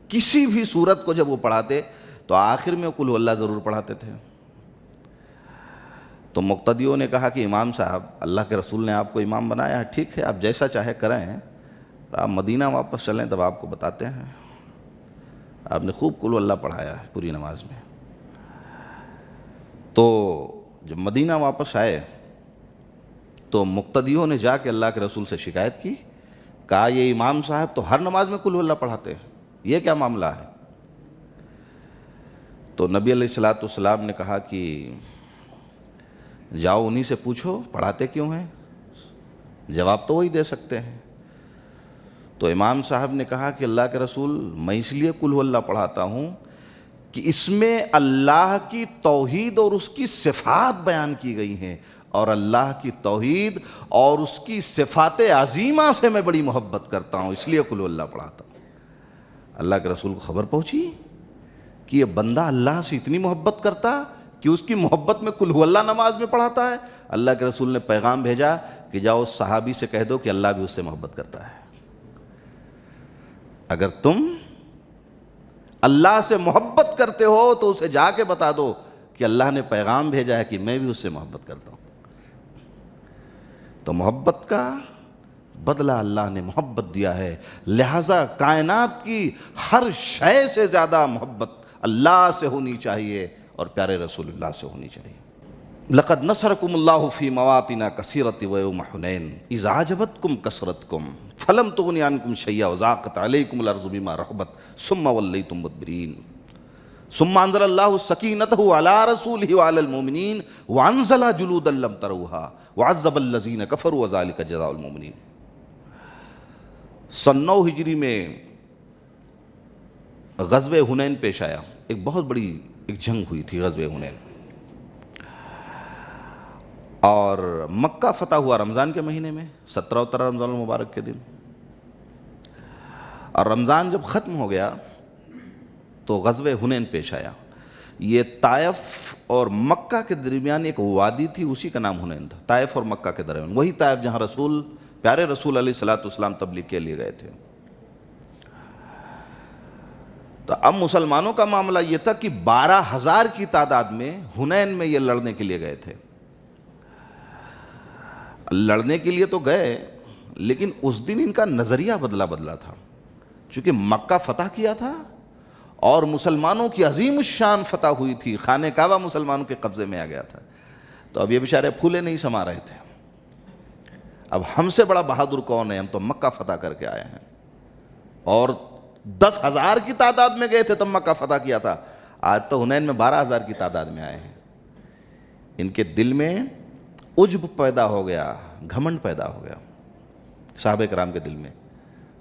کسی بھی سورت کو جب وہ پڑھاتے تو آخر میں قل ہو اللہ ضرور پڑھاتے تھے۔ تو مقتدیوں نے کہا کہ امام صاحب، اللہ کے رسول نے آپ کو امام بنایا ہے، ٹھیک ہے آپ جیسا چاہے کریں، آپ مدینہ واپس چلیں تب آپ کو بتاتے ہیں۔ آپ نے خوب قل ہو اللہ پڑھایا ہے پوری نماز میں۔ تو جب مدینہ واپس آئے تو مقتدیوں نے جا کے اللہ کے رسول سے شکایت کی، کہا یہ امام صاحب تو ہر نماز میں قل ہو اللہ پڑھاتے ہیں، یہ کیا معاملہ ہے؟ تو نبی علیہ السلام نے کہا کہ جاؤ انہی سے پوچھو پڑھاتے کیوں ہیں، جواب تو وہی دے سکتے ہیں۔ تو امام صاحب نے کہا کہ اللہ کے رسول میں اس لیے قل ہو اللہ پڑھاتا ہوں کہ اس میں اللہ کی توحید اور اس کی صفات بیان کی گئی ہیں، اور اللہ کی توحید اور اس کی صفات عظیمہ سے میں بڑی محبت کرتا ہوں، اس لیے قل ہو اللہ پڑھاتا ہوں۔ اللہ کے رسول کو خبر پہنچی کہ یہ بندہ اللہ سے اتنی محبت کرتا کہ اس کی محبت میں قل ہو اللہ نماز میں پڑھاتا ہے۔ اللہ کے رسول نے پیغام بھیجا کہ جاؤ اس صحابی سے کہہ دو کہ اللہ بھی اس سے محبت کرتا ہے۔ اگر تم اللہ سے محبت کرتے ہو تو اسے جا کے بتا دو کہ اللہ نے پیغام بھیجا ہے کہ میں بھی اس سے محبت کرتا ہوں۔ تو محبت کا بدلہ اللہ نے محبت دیا ہے، لہذا کائنات کی ہر شے سے زیادہ محبت اللہ سے ہونی چاہیے اور پیارے رسول اللہ سے ہونی چاہیے۔ لقد نصرکم اللہ فی مواطن کثیرۃ ویوم حنین اذ اعجبتکم کثرتکم فلم تغن عنکم شیئا وضاقت علیکم الارض بما رحبت ثم ولیتم مدبرین ثم انزل اللہ سکینتہ علی رسولہ وعلی المؤمنین وانزل جلودا لم تروها وعذب الذین کفروا وذلک جزاء المؤمنین۔ 9 ہجری میں غزوہ حنین پیش آیا، ایک بہت بڑی ایک جنگ ہوئی تھی غزوہ حنین، اور مکہ فتح ہوا رمضان کے مہینے میں 17 و 18 رمضان المبارک کے دن، اور رمضان جب ختم ہو گیا تو غزوہ حنین پیش آیا۔ یہ طائف اور مکہ کے درمیان ایک وادی تھی، اسی کا نام حنین تھا، طائف اور مکہ کے درمیان، وہی طائف جہاں پیارے رسول علیہ السلام تبلیغ کے لیے گئے تھے۔ تو اب مسلمانوں کا معاملہ یہ تھا کہ 12,000 کی تعداد میں حنین میں یہ لڑنے کے لیے گئے تھے۔ لڑنے کے لیے تو گئے لیکن اس دن ان کا نظریہ بدلا تھا، چونکہ مکہ فتح کیا تھا اور مسلمانوں کی عظیم الشان فتح ہوئی تھی، خانہ کعبہ مسلمانوں کے قبضے میں آ گیا تھا۔ تو اب یہ بیچارے پھولے نہیں سما رہے تھے، اب ہم سے بڑا بہادر کون ہے، ہم تو مکہ فتح کر کے آئے ہیں، اور 10,000 کی تعداد میں گئے تھے تب مکہ فتح کیا تھا، آج تو حنین میں 12,000 کی تعداد میں آئے ہیں۔ ان کے دل میں عجب پیدا ہو گیا، گھمنڈ پیدا ہو گیا صحابہ کرام کے دل میں۔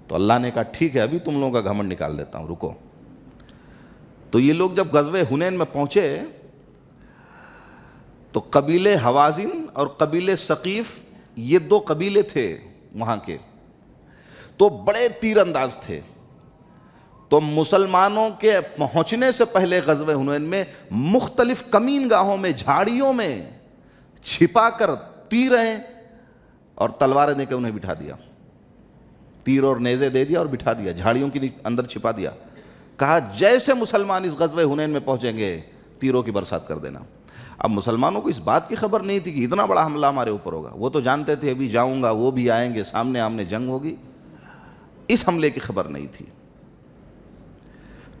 تو اللہ نے کہا ٹھیک ہے ابھی تم لوگوں کا گھمنڈ نکال دیتا ہوں، رکو۔ تو یہ لوگ جب غزوہ حنین میں پہنچے تو قبیلے حوازن اور قبیلے ثقیف، یہ 2 قبیلے تھے وہاں کے، تو بڑے تیر انداز تھے۔ تو مسلمانوں کے پہنچنے سے پہلے غزوہ حنین میں مختلف کمین گاہوں میں، جھاڑیوں میں چھپا کر تیریں اور تلواریں دے کے انہیں بٹھا دیا، تیر اور نیزے دے دیا اور بٹھا دیا، جھاڑیوں کے اندر چھپا دیا، کہا جیسے مسلمان اس غزوہ حنین میں پہنچیں گے تیروں کی برسات کر دینا۔ اب مسلمانوں کو اس بات کی خبر نہیں تھی کہ اتنا بڑا حملہ ہمارے اوپر ہوگا، وہ تو جانتے تھے ابھی جاؤں گا وہ بھی آئیں گے، سامنے آمنے جنگ ہوگی، اس حملے کی خبر نہیں تھی۔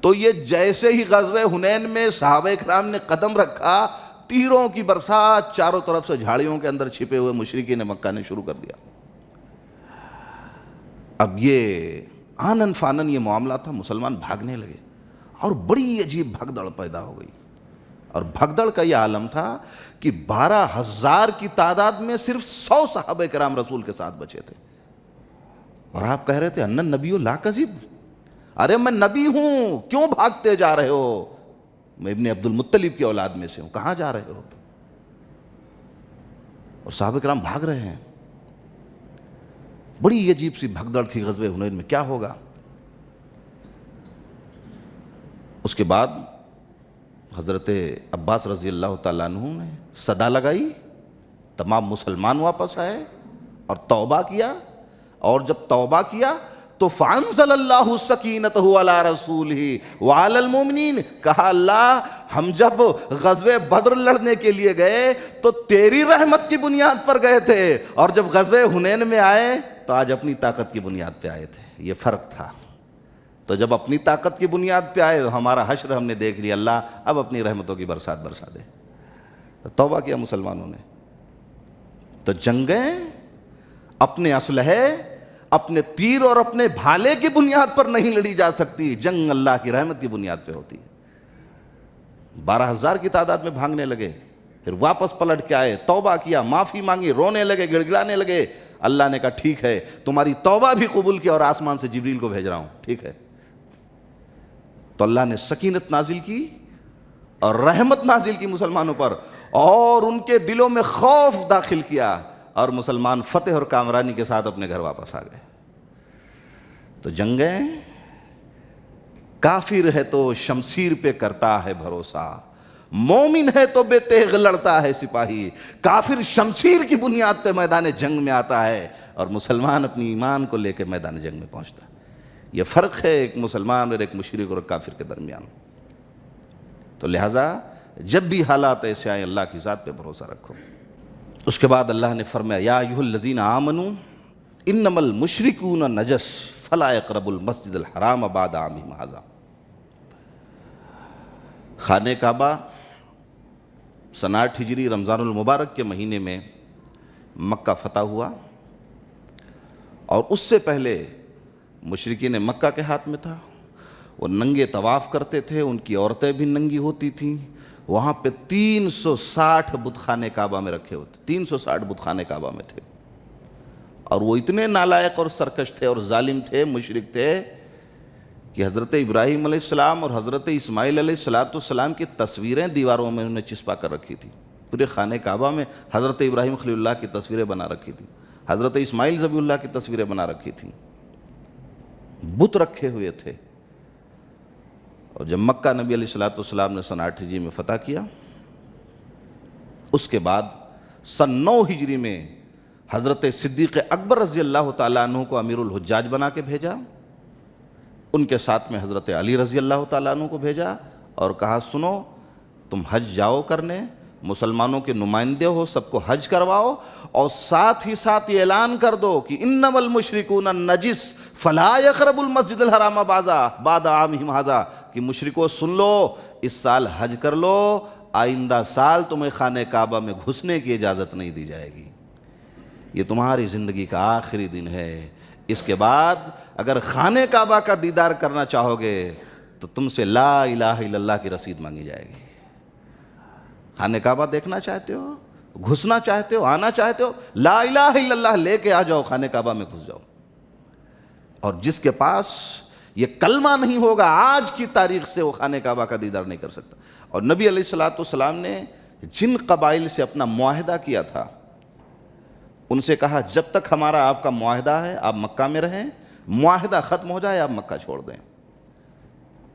تو یہ جیسے ہی غزوہ حنین میں صحابہ کرام نے قدم رکھا، تیروں کی برسات چاروں طرف سے جھاڑیوں کے اندر چھپے ہوئے مشرکین مکہ نے شروع کر دیا۔ اب یہ آنن فانن یہ معاملہ تھا، مسلمان بھاگنے لگے اور بڑی عجیب بھگدڑ پیدا ہو گئی، اور بھگدڑ کا یہ عالم تھا کہ 12,000 کی تعداد میں صرف 100 صحابہ کرام رسول کے ساتھ بچے تھے، اور آپ کہہ رہے تھے ان النبی لا کذب، ارے میں نبی ہوں، کیوں بھاگتے جا رہے ہو، میں ابن عبد المطلب کی اولاد میں سے ہوں، کہاں جا رہے ہو؟ اور صحابہ کرام بھاگ رہے ہیں، بڑی عجیب سی بھگدڑ تھی غزوہ حنین میں، کیا ہوگا؟ اس کے بعد حضرت عباس رضی اللہ تعالیٰ عنہ نے صدا لگائی تمام مسلمان واپس آئے اور توبہ کیا، اور جب توبہ کیا تو فانزل اللہ سکینتہ علی رسولہ وعلی المؤمنین، کہا اللہ ہم جب غزوہ بدر لڑنے کے لیے گئے تو تیری رحمت کی بنیاد پر گئے تھے، اور جب غزوہ حنین میں آئے تو آج اپنی طاقت کی بنیاد پہ آئے تھے۔ یہ فرق تھا۔ تو جب اپنی طاقت کی بنیاد پہ آئے تو ہمارا حشر ہم نے دیکھ لیا، اللہ اب اپنی رحمتوں کی برسات برسا دے۔ توبہ کیا مسلمانوں نے۔ تو جنگیں اپنے اسلحے، اپنے تیر اور اپنے بھالے کی بنیاد پر نہیں لڑی جا سکتی، جنگ اللہ کی رحمت کی بنیاد پہ ہوتی ہے۔ 12,000 کی تعداد میں بھاگنے لگے، پھر واپس پلٹ کے آئے، توبہ کیا، معافی مانگی، رونے لگے، گڑ گڑانے لگے۔ اللہ نے کہا ٹھیک ہے، تمہاری توبہ بھی قبول کی اور آسمان سے جبریل کو بھیج رہا ہوں، ٹھیک ہے۔ تو اللہ نے سکینت نازل کی اور رحمت نازل کی مسلمانوں پر، اور ان کے دلوں میں خوف داخل کیا، اور مسلمان فتح اور کامرانی کے ساتھ اپنے گھر واپس آ گئے۔ تو جنگیں، کافر ہے تو شمشیر پہ کرتا ہے بھروسہ، مومن ہے تو بے تیغ لڑتا ہے سپاہی۔ کافر شمشیر کی بنیاد پہ میدان جنگ میں آتا ہے، اور مسلمان اپنی ایمان کو لے کے میدان جنگ میں پہنچتا ہے۔ یہ فرق ہے ایک مسلمان اور ایک مشرک اور کافر کے درمیان۔ تو لہٰذا جب بھی حالات ایسے آئیں اللہ کی ذات پہ بھروسہ رکھو۔ اس کے بعد اللہ نے فرمایا یا ایھا الذین آمنوا انما المشرکون نجس فلا یقربوا المسجد الحرام بعد عامہم ھذا۔ خانہ کعبہ سنہ 8 ہجری رمضان المبارک کے مہینے میں مکہ فتح ہوا، اور اس سے پہلے مشرکین مکہ کے ہاتھ میں تھا۔ وہ ننگے طواف کرتے تھے، ان کی عورتیں بھی ننگی ہوتی تھیں۔ وہاں پہ 360 بت خانے کعبہ میں رکھے ہوتے، 360 بت خانے کعبہ میں تھے، اور وہ اتنے نالائق اور سرکش تھے اور ظالم تھے، مشرک تھے، کہ حضرت ابراہیم علیہ السلام اور حضرت اسماعیل علیہ السلام کی تصویریں دیواروں میں انہوں نے چسپا کر رکھی تھی۔ پورے خانہ کعبہ میں حضرت ابراہیم خلیل اللہ کی تصویریں بنا رکھی تھیں، حضرت اسماعیل ذبیح اللہ کی تصویریں بنا رکھی تھیں، بت رکھے ہوئے تھے۔ اور جب مکہ نبی علیہ السلام نے سن 8 ہجری میں فتح کیا، اس کے بعد سن 9 ہجری میں حضرت صدیق اکبر رضی اللہ تعالیٰ عنہ کو امیر الحجاج بنا کے بھیجا، ان کے ساتھ میں حضرت علی رضی اللہ تعالیٰ عنہ کو بھیجا، اور کہا سنو تم حج جاؤ کرنے، مسلمانوں کے نمائندے ہو، سب کو حج کرواؤ، اور ساتھ ہی ساتھ یہ اعلان کر دو کہ انما المشرکون نجس فلا یقربوا المسجد الحرام بعد عامہم ھذا، کہ مشرکو سن لو، اس سال حج کر لو، آئندہ سال تمہیں خانہ کعبہ میں گھسنے کی اجازت نہیں دی جائے گی۔ یہ تمہاری زندگی کا آخری دن ہے، اس کے بعد اگر خانہ کعبہ کا دیدار کرنا چاہو گے تو تم سے لا الہ الا اللہ کی رسید مانگی جائے گی۔ خانہ کعبہ دیکھنا چاہتے ہو، گھسنا چاہتے ہو، آنا چاہتے ہو، لا الہ الا اللہ لے کے آ جاؤ، خانہ کعبہ میں گھس جاؤ۔ اور جس کے پاس یہ کلمہ نہیں ہوگا آج کی تاریخ سے وہ خانہ کعبہ کا دیدار نہیں کر سکتا۔ اور نبی علیہ السلام نے جن قبائل سے اپنا معاہدہ کیا تھا ان سے کہا جب تک ہمارا آپ کا معاہدہ ہے آپ مکہ میں رہیں، معاہدہ ختم ہو جائے آپ مکہ چھوڑ دیں۔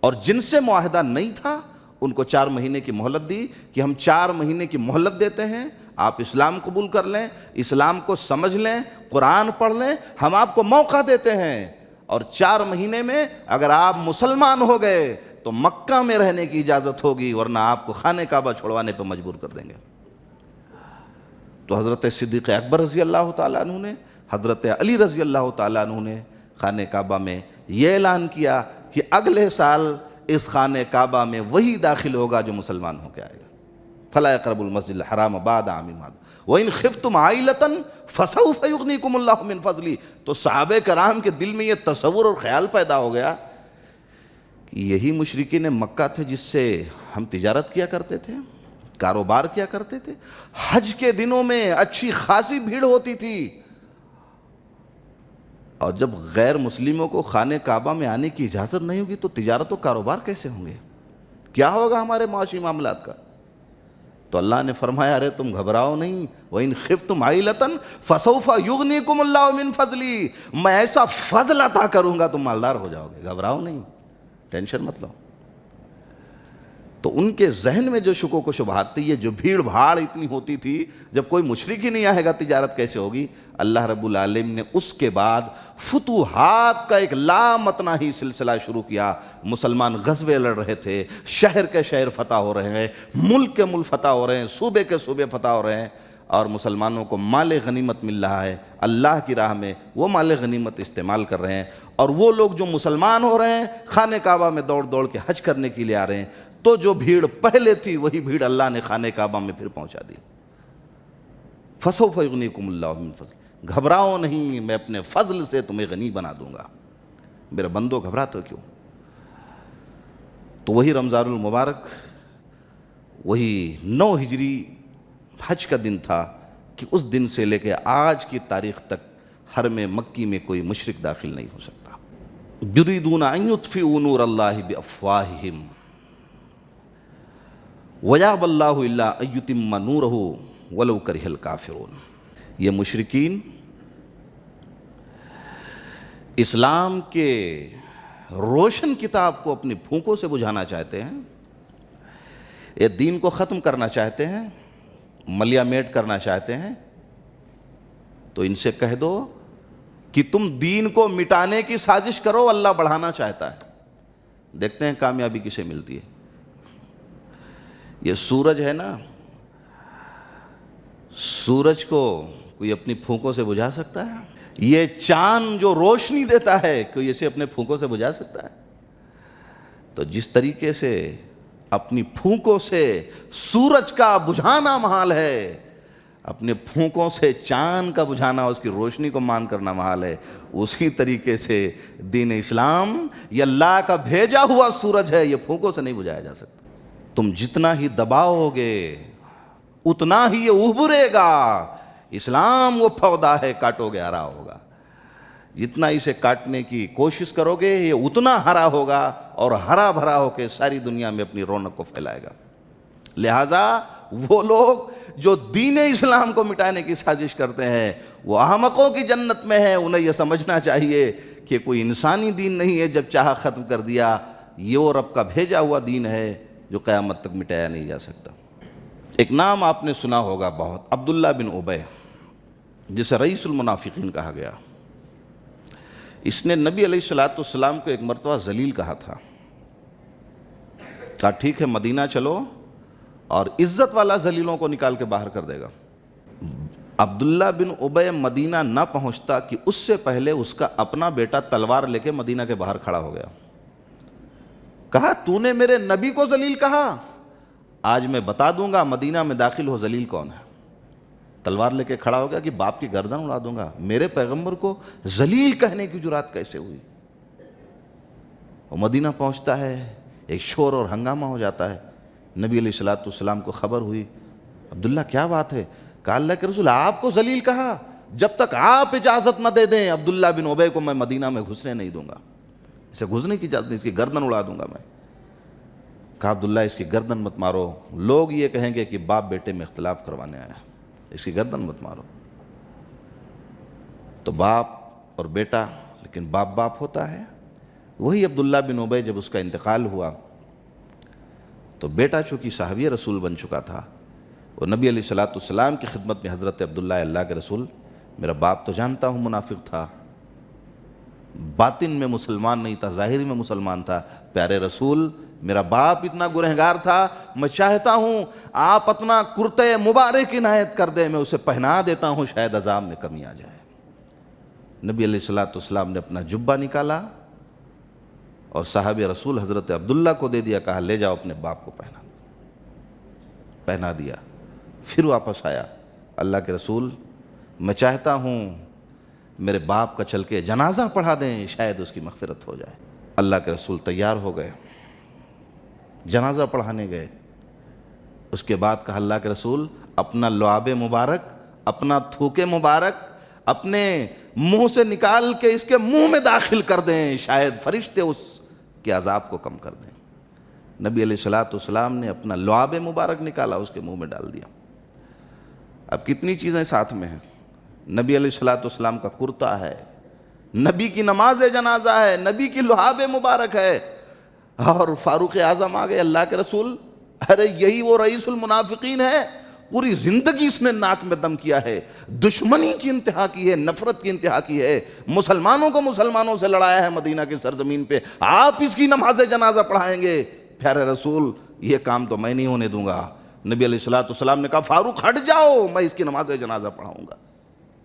اور جن سے معاہدہ نہیں تھا ان کو 4 مہینے کی مہلت دی کہ ہم 4 مہینے کی مہلت دیتے ہیں، آپ اسلام قبول کر لیں، اسلام کو سمجھ لیں، قرآن پڑھ لیں، ہم آپ کو موقع دیتے ہیں، اور 4 مہینے میں اگر آپ مسلمان ہو گئے تو مکہ میں رہنے کی اجازت ہوگی، ورنہ آپ کو خانہ کعبہ چھوڑوانے پہ مجبور کر دیں گے۔ تو حضرت صدیق اکبر رضی اللہ تعالیٰ عنہ نے، حضرت علی رضی اللہ تعالیٰ عنہ نے خانہ کعبہ میں یہ اعلان کیا کہ اگلے سال اس خانہ کعبہ میں وہی داخل ہوگا جو مسلمان ہو کے آئے گا۔ فلا يقربوا المسجد الحرام بعد عامہم ھذا وَإِنْ خِفْتُمْ عَائِلَةً فَسَوْفَ يُغْنِيكُمُ اللَّهُ مِنْ فَضْلِهِ۔ تو صحابہ کرام کے دل میں یہ تصور اور خیال پیدا ہو گیا کہ یہی مشرکین مکہ تھے جس سے ہم تجارت کیا کرتے تھے، کاروبار کیا کرتے تھے، حج کے دنوں میں اچھی خاصی بھیڑ ہوتی تھی، اور جب غیر مسلموں کو خانہ کعبہ میں آنے کی اجازت نہیں ہوگی تو تجارت و کاروبار کیسے ہوں گے، کیا ہوگا ہمارے معاشی معاملات کا؟ تو اللہ نے فرمایا ارے تم گھبراؤ نہیں، وَإِنْ خِفْتُمْ عَائِلَةً فَسَوْفَ يُغْنِيكُمُ اللَّهُ مِنْ فَضْلِهِ، میں ایسا فضل عطا کروں گا تم مالدار ہو جاؤ گے، گھبراؤ نہیں، ٹینشن مت لو۔ تو ان کے ذہن میں جو شکوک و شبہات تھی، یہ جو بھیڑ بھاڑ اتنی ہوتی تھی، جب کوئی مشرک ہی نہیں آئے گا تجارت کیسے ہوگی؟ اللہ رب العالمین نے اس کے بعد فتوحات کا ایک لامتناہی سلسلہ شروع کیا۔ مسلمان غزوے لڑ رہے تھے، شہر کے شہر فتح ہو رہے ہیں، ملک کے ملک فتح ہو رہے ہیں، صوبے کے صوبے فتح ہو رہے ہیں، اور مسلمانوں کو مال غنیمت مل رہا ہے اللہ کی راہ میں، وہ مال غنیمت استعمال کر رہے ہیں، اور وہ لوگ جو مسلمان ہو رہے ہیں خانہ کعبہ میں دوڑ دوڑ کے حج کرنے کے لیے آ رہے ہیں۔ تو جو بھیڑ پہلے تھی وہی بھیڑ اللہ نے خانہ کعبہ میں پھر پہنچا دی۔ فَسَوْفَ يُغْنِيكُمُ اللَّهُ مِن فَضْلِهِ، گھبراؤ نہیں، میں اپنے فضل سے تمہیں غنی بنا دوں گا۔ میرے بندو گھبراتے کیوں؟ تو وہی رمضان المبارک، وہی 9 ہجری حج کا دن تھا کہ اس دن سے لے کے آج کی تاریخ تک حرم مکی میں کوئی مشرک داخل نہیں ہو سکتا۔ یریدون ان یطفئوا نور اللہ بافواہہم ویأبی اللہ الا ان یتم نورہ ولو کرہ الکافرون۔ یہ مشرکین اسلام کے روشن کتاب کو اپنی پھونکوں سے بجھانا چاہتے ہیں، یہ دین کو ختم کرنا چاہتے ہیں، ملیا میٹ کرنا چاہتے ہیں، تو ان سے کہہ دو کہ تم دین کو مٹانے کی سازش کرو، اللہ بڑھانا چاہتا ہے۔ دیکھتے ہیں کامیابی کسے ملتی ہے۔ یہ سورج ہے نا، سورج کو کوئی اپنی پھونکوں سے بجھا سکتا ہے؟ یہ چاند جو روشنی دیتا ہے کوئی اسے اپنے پھونکوں سے بجھا سکتا ہے؟ تو جس طریقے سے اپنی پھونکوں سے سورج کا بجھانا محال ہے، اپنے پھونکوں سے چاند کا بجھانا، اس کی روشنی کو مان کرنا محال ہے، اسی طریقے سے دین اسلام یہ اللہ کا بھیجا ہوا سورج ہے، یہ پھونکوں سے نہیں بجھایا جا سکتا۔ تم جتنا ہی دباؤ گے اتنا ہی یہ ابھرے گا۔ اسلام وہ پودا ہے، کاٹو گے ہرا ہوگا۔ جتنا اسے کاٹنے کی کوشش کرو گے یہ اتنا ہرا ہوگا، اور ہرا بھرا ہو کے ساری دنیا میں اپنی رونق کو پھیلائے گا۔ لہٰذا وہ لوگ جو دین اسلام کو مٹانے کی سازش کرتے ہیں وہ احمقوں کی جنت میں ہیں۔ انہیں یہ سمجھنا چاہیے کہ کوئی انسانی دین نہیں ہے، جب چاہا ختم کر دیا، یہ وہ رب کا بھیجا ہوا دین ہے جو قیامت تک مٹایا نہیں جا سکتا۔ ایک نام آپ نے سنا ہوگا بہت، عبداللہ بن ابی، جسے رئیس المنافقین کہا گیا۔ اس نے نبی علیہ السلام کو ایک مرتبہ ذلیل کہا تھا، کہا ٹھیک ہے مدینہ چلو اور عزت والا ذلیلوں کو نکال کے باہر کر دے گا۔ عبداللہ بن ابی مدینہ نہ پہنچتا کہ اس سے پہلے اس کا اپنا بیٹا تلوار لے کے مدینہ کے باہر کھڑا ہو گیا۔ کہا تو نے میرے نبی کو ذلیل کہا، آج میں بتا دوں گا مدینہ میں داخل ہو ذلیل کون ہے۔ تلوار لے کے کھڑا ہو گیا کہ باپ کی گردن اڑا دوں گا، میرے پیغمبر کو ذلیل کہنے کی جرات کیسے ہوئی؟ وہ مدینہ پہنچتا ہے، ایک شور اور ہنگامہ ہو جاتا ہے۔ نبی علیہ السلام کو خبر ہوئی، عبداللہ کیا بات ہے؟ کہا اللہ کے رسول آپ کو ذلیل کہا، جب تک آپ اجازت نہ دے دیں عبداللہ بن ابی کو میں مدینہ میں گھسنے نہیں دوں گا، اسے گھسنے کی اجازت نہیں، اس کی گردن اڑا دوں گا میں۔ کہا عبداللہ اس کی گردن مت مارو، لوگ یہ کہیں گے کہ باپ بیٹے میں اختلاف کروانے آیا، اس کی گردن مت مارو۔ تو باپ اور بیٹا، لیکن باپ باپ ہوتا ہے۔ وہی عبداللہ بن ابی جب اس کا انتقال ہوا تو بیٹا چونکہ صحابی رسول بن چکا تھا، وہ نبی علیہ السلام کی خدمت میں حضرت عبداللہ اللہ کے رسول، میرا باپ تو جانتا ہوں منافق تھا، باطن میں مسلمان نہیں تھا، ظاہری میں مسلمان تھا، پیارے رسول میرا باپ اتنا گنہگار تھا، میں چاہتا ہوں آپ اپنا کرتے مبارک عنایت کر دیں، میں اسے پہنا دیتا ہوں، شاید عذاب میں کمی آ جائے۔ نبی علیہ السلام نے اپنا جبہ نکالا اور صحابی رسول حضرت عبداللہ کو دے دیا، کہا لے جاؤ اپنے باپ کو پہنا دیا۔ پھر واپس آیا، اللہ کے رسول میں چاہتا ہوں میرے باپ کا چل کے جنازہ پڑھا دیں، شاید اس کی مغفرت ہو جائے۔ اللہ کے رسول تیار ہو گئے، جنازہ پڑھانے گئے۔ اس کے بعد کہا اللہ کے رسول اپنا لعاب مبارک، اپنا تھوکے مبارک اپنے منہ سے نکال کے اس کے منہ میں داخل کر دیں، شاید فرشتے اس کے عذاب کو کم کر دیں۔ نبی علیہ السلام نے اپنا لعاب مبارک نکالا، اس کے منہ میں ڈال دیا۔ اب کتنی چیزیں ساتھ میں ہیں، نبی علیہ السلام کا کرتا ہے، نبی کی نماز جنازہ ہے، نبی کی لعاب مبارک ہے، اور فاروق اعظم آ گئے، اللہ کے رسول ارے یہی وہ رئیس المنافقین ہے، پوری زندگی اس نے ناک میں دم کیا ہے، دشمنی کی انتہا کی ہے، نفرت کی انتہا کی ہے، مسلمانوں کو مسلمانوں سے لڑایا ہے مدینہ کی سرزمین پہ، آپ اس کی نماز جنازہ پڑھائیں گے؟ پیارے رسول یہ کام تو میں نہیں ہونے دوں گا۔ نبی علیہ السلام نے کہا فاروق ہٹ جاؤ، میں اس کی نماز جنازہ پڑھاؤں گا۔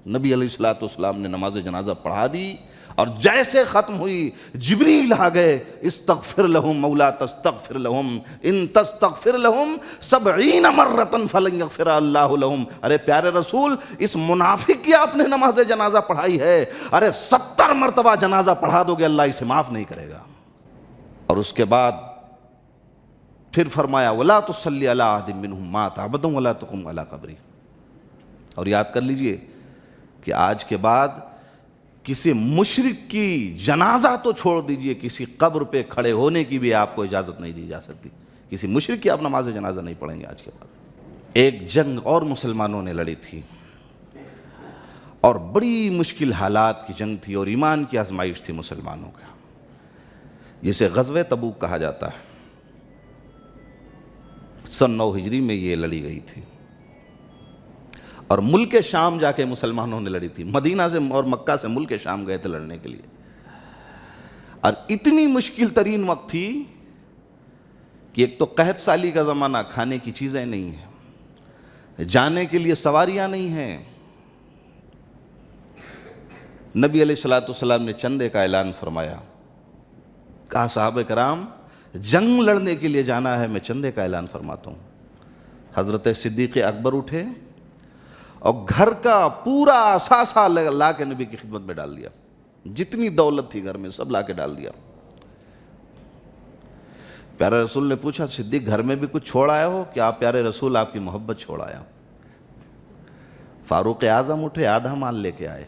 نبی علیہ السلام نے نماز جنازہ پڑھا دی، اور جیسے ختم ہوئی جبریل آ گئے، استغفر لہم مولا تستغفر لہم ان تستغفر لہم 70 مرۃ فلن یغفر اللہ لہم۔ ارے پیارے رسول، اس منافق کی آپ نے نماز جنازہ پڑھائی ہے، ارے 70 مرتبہ جنازہ پڑھا دو گے اللہ اسے معاف نہیں کرے گا۔ اور اس کے بعد پھر فرمایا وَلَا تُصَلِّ عَلَىٰ أَحَدٍ مِّنْهُمْ مَاتَ أَبَدًا وَلَا تَقُمْ عَلَىٰ قَبْرِهِ۔ اور یاد کر لیجئے کہ آج کے بعد کسی مشرک کی جنازہ تو چھوڑ دیجئے، کسی قبر پہ کھڑے ہونے کی بھی آپ کو اجازت نہیں دی جا سکتی۔ کسی مشرک کی آپ نماز جنازہ نہیں پڑھیں گے آج کے بعد۔ ایک جنگ اور مسلمانوں نے لڑی تھی، اور بڑی مشکل حالات کی جنگ تھی، اور ایمان کی آزمائش تھی مسلمانوں کا، جسے غزوہ تبوک کہا جاتا ہے۔ سن 9 ہجری میں یہ لڑی گئی تھی، اور ملک شام جا کے مسلمانوں نے لڑی تھی۔ مدینہ سے اور مکہ سے ملک شام گئے تھے لڑنے کے لیے، اور اتنی مشکل ترین وقت تھی کہ ایک تو قحط سالی کا زمانہ، کھانے کی چیزیں نہیں ہیں، جانے کے لیے سواریاں نہیں ہیں۔ نبی علیہ السلام نے چندے کا اعلان فرمایا، کہا صحابہ کرام جنگ لڑنے کے لیے جانا ہے، میں چندے کا اعلان فرماتا ہوں۔ حضرت صدیق اکبر اٹھے اور گھر کا پورا اثاثہ لا کے نبی کی خدمت میں ڈال دیا، جتنی دولت تھی گھر میں سب لا کے ڈال دیا۔ پیارے رسول نے پوچھا صدیق گھر میں بھی کچھ چھوڑ آئے ہو؟ کہ آپ پیارے رسول آپ کی محبت چھوڑ آیا۔ فاروق اعظم اٹھے، آدھا مال لے کے آئے،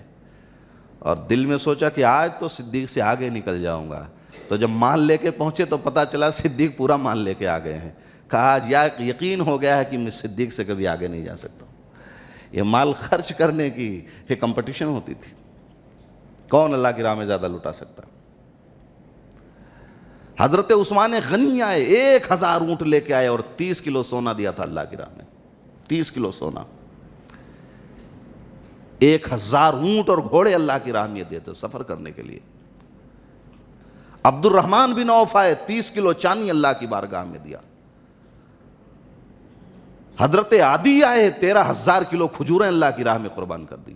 اور دل میں سوچا کہ آج تو صدیق سے آگے نکل جاؤں گا۔ تو جب مال لے کے پہنچے تو پتہ چلا صدیق پورا مال لے کے آ گئے ہیں۔ کہا آج یقین ہو گیا ہے کہ میں صدیق سے کبھی آگے نہیں جا سکتا۔ یہ مال خرچ کرنے کی ایک کمپٹیشن ہوتی تھی، کون اللہ کی راہ میں زیادہ لٹا سکتا۔ حضرت عثمان غنی آئے، 1000 اونٹ لے کے آئے، اور 30 کلو سونا دیا تھا اللہ کی راہ میں، 30 کلو سونا۔ 1000 اونٹ اور گھوڑے اللہ کی راہ میں دیتے سفر کرنے کے لیے۔ عبد الرحمن بن عوف آئے، 30 کلو چاندی اللہ کی بارگاہ میں دیا۔ حضرت عدی آئے، 13,000 کلو کھجوریں اللہ کی راہ میں قربان کر دی۔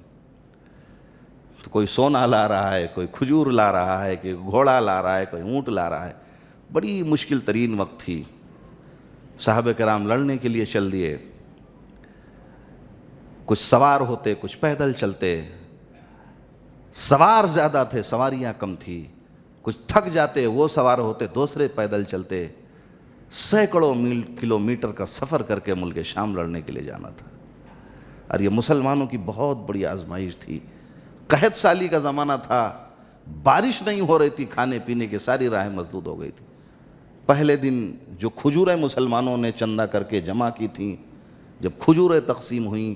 تو کوئی سونا لا رہا ہے، کوئی کھجور لا رہا ہے، کوئی گھوڑا لا رہا ہے، کوئی اونٹ لا رہا ہے۔ بڑی مشکل ترین وقت تھی۔ صحابہ کرام لڑنے کے لیے چل دیے، کچھ سوار ہوتے، کچھ پیدل چلتے۔ سوار زیادہ تھے، سواریاں کم تھی، کچھ تھک جاتے، وہ سوار ہوتے، دوسرے پیدل چلتے۔ سینکڑوں کلومیٹر کا سفر کر کے ملک شام لڑنے کے لیے جانا تھا، اور یہ مسلمانوں کی بہت بڑی آزمائش تھی۔ قحط سالی کا زمانہ تھا، بارش نہیں ہو رہی تھی، کھانے پینے کی ساری راہیں مسدود ہو گئی تھی۔ پہلے دن جو کھجوریں مسلمانوں نے چندہ کر کے جمع کی تھیں، جب کھجوریں تقسیم ہوئیں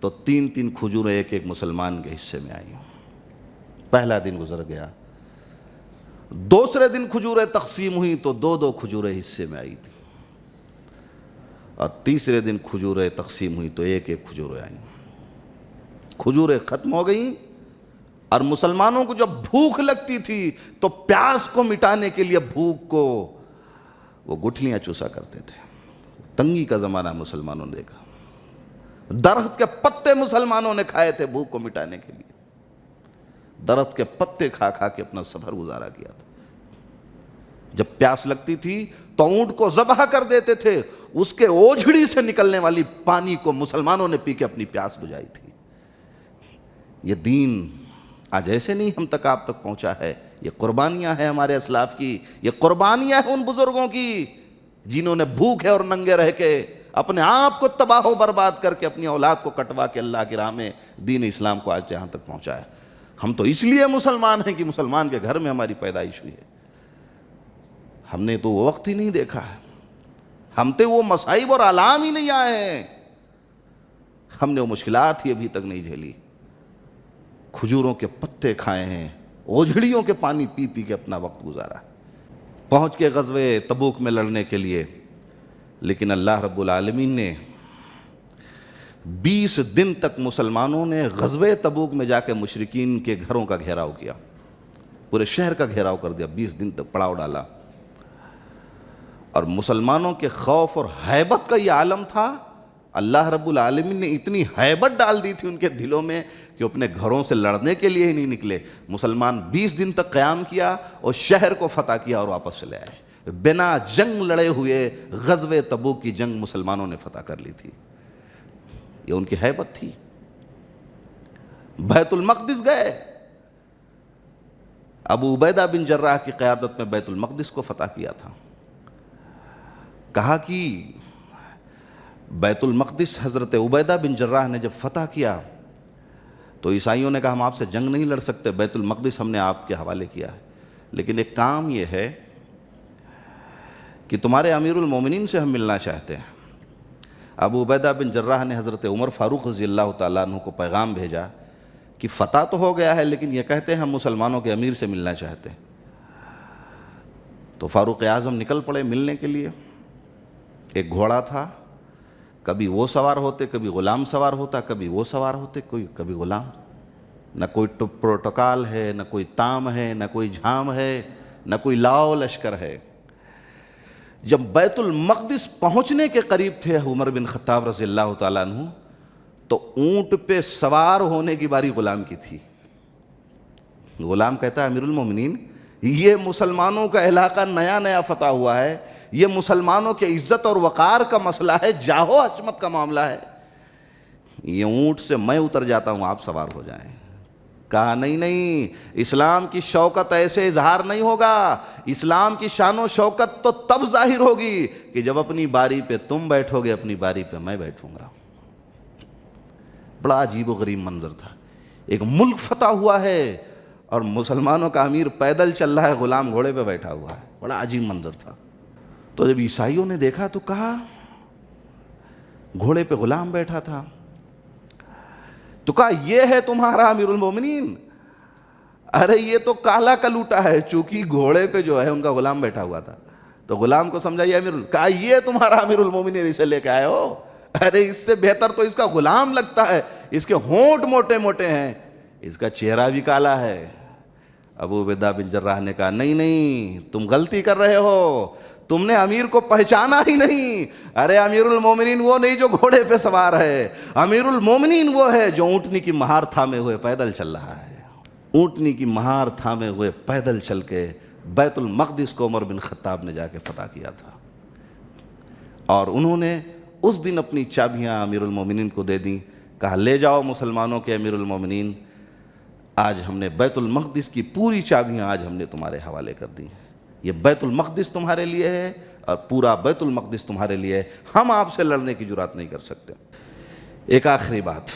تو 3 کھجوریں ایک مسلمان کے حصے میں آئیں۔ پہلا دن گزر گیا، دوسرے دن کھجوریں تقسیم ہوئی تو 2 کھجوریں حصے میں آئی تھی، اور تیسرے دن کھجوریں تقسیم ہوئی تو ایک کھجوریں آئیں۔ کھجوریں ختم ہو گئیں، اور مسلمانوں کو جب بھوک لگتی تھی تو پیاس کو مٹانے کے لیے بھوک کو وہ گٹھلیاں چوسا کرتے تھے۔ تنگی کا زمانہ مسلمانوں نے دیکھا، درخت کے پتے مسلمانوں نے کھائے تھے بھوک کو مٹانے کے لیے، درخت کے پتے کھا کھا کے اپنا سفر گزارا کیا تھا۔ جب پیاس لگتی تھی تو اونٹ کو ذبح کر دیتے تھے، اس کے اوجھڑی سے نکلنے والی پانی کو مسلمانوں نے پی کے اپنی پیاس بجھائی تھی۔ یہ دین آج ایسے نہیں ہم تک آپ تک پہنچا ہے، یہ قربانیاں ہیں ہمارے اسلاف کی، یہ قربانیاں ہیں ان بزرگوں کی جنہوں نے بھوکے اور ننگے رہ کے اپنے آپ کو تباہ و برباد کر کے اپنی اولاد کو کٹوا کے اللہ کی راہ میں دین اسلام کو آج یہاں تک پہنچایا۔ ہم تو اس لیے مسلمان ہیں کہ مسلمان کے گھر میں ہماری پیدائش ہوئی ہے۔ ہم نے تو وہ وقت ہی نہیں دیکھا ہے، ہم تے وہ مصائب اور آلام ہی نہیں آئے ہیں، ہم نے وہ مشکلات ہی ابھی تک نہیں جھیلی۔ کھجوروں کے پتے کھائے ہیں، اوجھڑیوں کے پانی پی پی کے اپنا وقت گزارا۔ پہنچ کے غزوہ تبوک میں لڑنے کے لیے لیکن اللہ رب العالمین نے 20 دن تک مسلمانوں نے غزوہ تبوک میں جا کے مشرکین کے گھروں کا گھیراؤ کیا، پورے شہر کا گھیراؤ کر دیا، 20 دن تک پڑاؤ ڈالا، اور مسلمانوں کے خوف اور ہیبت کا یہ عالم تھا۔ اللہ رب العالمین نے اتنی ہیبت ڈال دی تھی ان کے دلوں میں کہ اپنے گھروں سے لڑنے کے لیے ہی نہیں نکلے۔ مسلمان 20 دن تک قیام کیا اور شہر کو فتح کیا اور واپس چلے آئے۔ بنا جنگ لڑے ہوئے غزوہ تبوک کی جنگ مسلمانوں نے فتح کر لی تھی، یہ ان کی ہیبت تھی۔ بیت المقدس گئے، ابو عبیدہ بن جراح کی قیادت میں بیت المقدس کو فتح کیا تھا۔ کہا کہ بیت المقدس حضرت عبیدہ بن جراح نے جب فتح کیا تو عیسائیوں نے کہا ہم آپ سے جنگ نہیں لڑ سکتے، بیت المقدس ہم نے آپ کے حوالے کیا ہے، لیکن ایک کام یہ ہے کہ تمہارے امیر المومنین سے ہم ملنا چاہتے ہیں۔ ابو عبیدہ بن جراح نے حضرت عمر فاروق رضی اللہ تعالیٰ عنہ کو پیغام بھیجا کہ فتح تو ہو گیا ہے لیکن یہ کہتے ہیں ہم مسلمانوں کے امیر سے ملنا چاہتے ہیں۔ تو فاروق اعظم نکل پڑے ملنے کے لیے۔ ایک گھوڑا تھا، کبھی وہ سوار ہوتے، کبھی غلام سوار ہوتا، کبھی وہ سوار ہوتے، کبھی غلام۔ نہ کوئی پروٹوکال ہے، نہ کوئی تام ہے، نہ کوئی جھام ہے، نہ کوئی لاؤ لشکر ہے۔ جب بیت المقدس پہنچنے کے قریب تھے عمر بن خطاب رضی اللہ تعالیٰ عنہ تو اونٹ پہ سوار ہونے کی باری غلام کی تھی۔ غلام کہتا ہے امیر المومنین یہ مسلمانوں کا علاقہ نیا نیا فتح ہوا ہے، یہ مسلمانوں کے عزت اور وقار کا مسئلہ ہے، جاہ و عظمت کا معاملہ ہے، یہ اونٹ سے میں اتر جاتا ہوں آپ سوار ہو جائیں۔ کہا نہیں، اسلام کی شوکت ایسے اظہار نہیں ہوگا، اسلام کی شان و شوکت تو تب ظاہر ہوگی کہ جب اپنی باری پہ تم بیٹھو گے، اپنی باری پہ میں بیٹھوں گا۔ بڑا عجیب و غریب منظر تھا، ایک ملک فتح ہوا ہے اور مسلمانوں کا امیر پیدل چل رہا ہے، غلام گھوڑے پہ بیٹھا ہوا ہے، بڑا عجیب منظر تھا۔ تو جب عیسائیوں نے دیکھا تو کہا گھوڑے پہ غلام بیٹھا تھا، تو کہا یہ ہے تمہارا امیر المومنین؟ ارے یہ تو کالا کلوٹا ہے، چونکہ گھوڑے پہ جو ہے ان کا غلام بیٹھا ہوا تھا تو غلام کو سمجھا یہ کہا یہ تمہارا امیر المومنین اسے لے کے آئے ہو؟ ارے اس سے بہتر تو اس کا غلام لگتا ہے، اس کے ہونٹ موٹے موٹے ہیں، اس کا چہرہ بھی کالا ہے۔ ابو عبیدہ بن جراح نے کہا نہیں تم غلطی کر رہے ہو، تم نے امیر کو پہچانا ہی نہیں۔ ارے امیر المومنین وہ نہیں جو گھوڑے پہ سوار ہے، امیر المومنین وہ ہے جو اونٹنی کی مہار تھامے ہوئے پیدل چل رہا ہے۔ اونٹنی کی مہار تھامے ہوئے پیدل چل کے بیت المقدس کو عمر بن خطاب نے جا کے فتح کیا تھا، اور انہوں نے اس دن اپنی چابیاں امیر المومنین کو دے دیں، کہا لے جاؤ مسلمانوں کے امیر المومنین، آج ہم نے بیت المقدس کی پوری چابیاں آج ہم نے تمہارے حوالے کر دی ہیں، یہ بیت المقدس تمہارے لیے ہے اور پورا بیت المقدس تمہارے لیے ہے، ہم آپ سے لڑنے کی جرات نہیں کر سکتے۔ ایک آخری بات،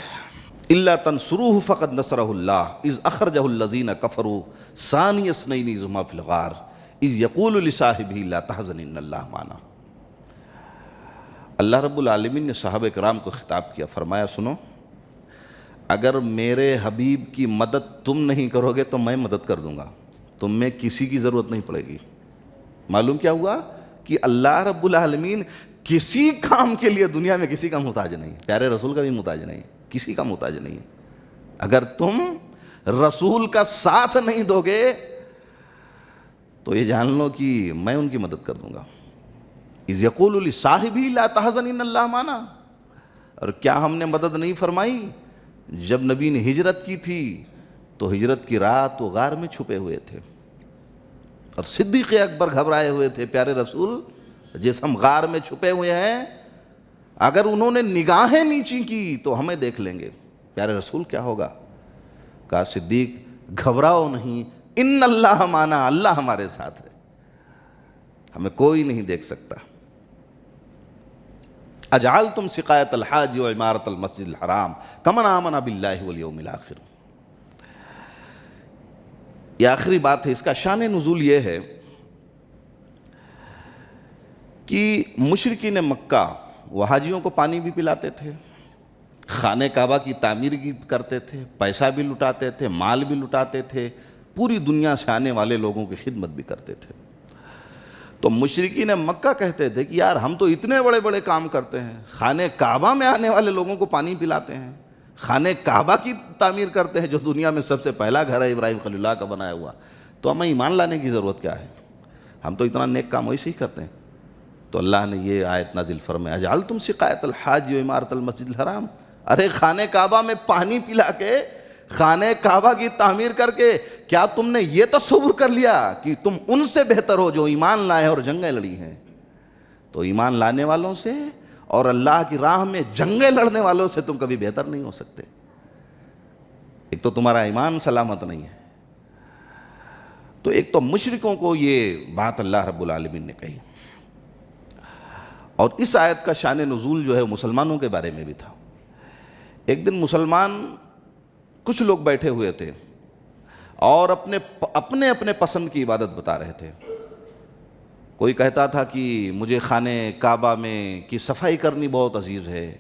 الا تنصروہ فقد نصرہ اللہ اذ اخرجہ الذین کفروا ثانی اثنین اذ ہما فی الغار اذ یقول لصاحبہ لا تحزن ان اللہ معنا۔ اللہ رب العالمین نے صحابہ کرام کو خطاب کیا، فرمایا سنو، اگر میرے حبیب کی مدد تم نہیں کرو گے تو میں مدد کر دوں گا، تم میں کسی کی ضرورت نہیں پڑے گی۔ معلوم کیا ہوا کہ اللہ رب العالمین کسی کام کے لیے دنیا میں کسی کا محتاج نہیں، پیارے رسول کا بھی محتاج نہیں، کسی کا محتاج نہیں۔ اگر تم رسول کا ساتھ نہیں دو گے تو یہ جان لو کہ میں ان کی مدد کر دوں گا۔ اذ یقول لصاحبہ لا تحزن ان اللہ معنا، اور کیا ہم نے مدد نہیں فرمائی جب نبی نے ہجرت کی تھی تو ہجرت کی رات وہ غار میں چھپے ہوئے تھے اور صدیق اکبر گھبرائے ہوئے تھے، پیارے رسول جس ہم غار میں چھپے ہوئے ہیں اگر انہوں نے نگاہیں نیچی کی تو ہمیں دیکھ لیں گے، پیارے رسول کیا ہوگا؟ کہا صدیق گھبراؤ نہیں، ان اللہ معنا، اللہ ہمارے ساتھ ہے، ہمیں کوئی نہیں دیکھ سکتا۔ اجعلتم سقایۃ الحاج وعمارۃ المسجد الحرام کمن آمن باللہ والیوم الآخر۔ یہ آخری بات ہے، اس کا شان نزول یہ ہے کہ مشرکین مکہ وہ حاجیوں کو پانی بھی پلاتے تھے، خانہ کعبہ کی تعمیر بھی کرتے تھے، پیسہ بھی لٹاتے تھے، مال بھی لٹاتے تھے، پوری دنیا سے آنے والے لوگوں کی خدمت بھی کرتے تھے۔ تو مشرکین مکہ کہتے تھے کہ یار ہم تو اتنے بڑے بڑے کام کرتے ہیں، خانہ کعبہ میں آنے والے لوگوں کو پانی پلاتے ہیں، خانہ کعبہ کی تعمیر کرتے ہیں جو دنیا میں سب سے پہلا گھر ہے ابراہیم خلیل اللہ کا بنایا ہوا، تو ہمیں ایمان لانے کی ضرورت کیا ہے؟ ہم تو اتنا نیک کام ویسے ہی کرتے ہیں۔ تو اللہ نے یہ آیت نازل فرمایا اجعلتم سقایۃ الحاج و عمارۃ المسجد الحرام، ارے خانہ کعبہ میں پانی پلا کے، خانہ کعبہ کی تعمیر کر کے کیا تم نے یہ تصور کر لیا کہ تم ان سے بہتر ہو جو ایمان لائے اور جنگیں لڑی ہیں؟ تو ایمان لانے والوں سے اور اللہ کی راہ میں جنگیں لڑنے والوں سے تم کبھی بہتر نہیں ہو سکتے۔ ایک تو تمہارا ایمان سلامت نہیں ہے، تو ایک تو مشرکوں کو یہ بات اللہ رب العالمین نے کہی، اور اس آیت کا شان نزول جو ہے مسلمانوں کے بارے میں بھی تھا۔ ایک دن مسلمان کچھ لوگ بیٹھے ہوئے تھے اور اپنے اپنے پسند کی عبادت بتا رہے تھے۔ کوئی کہتا تھا کہ مجھے خانہ کعبہ میں کی صفائی کرنی بہت عزیز ہے،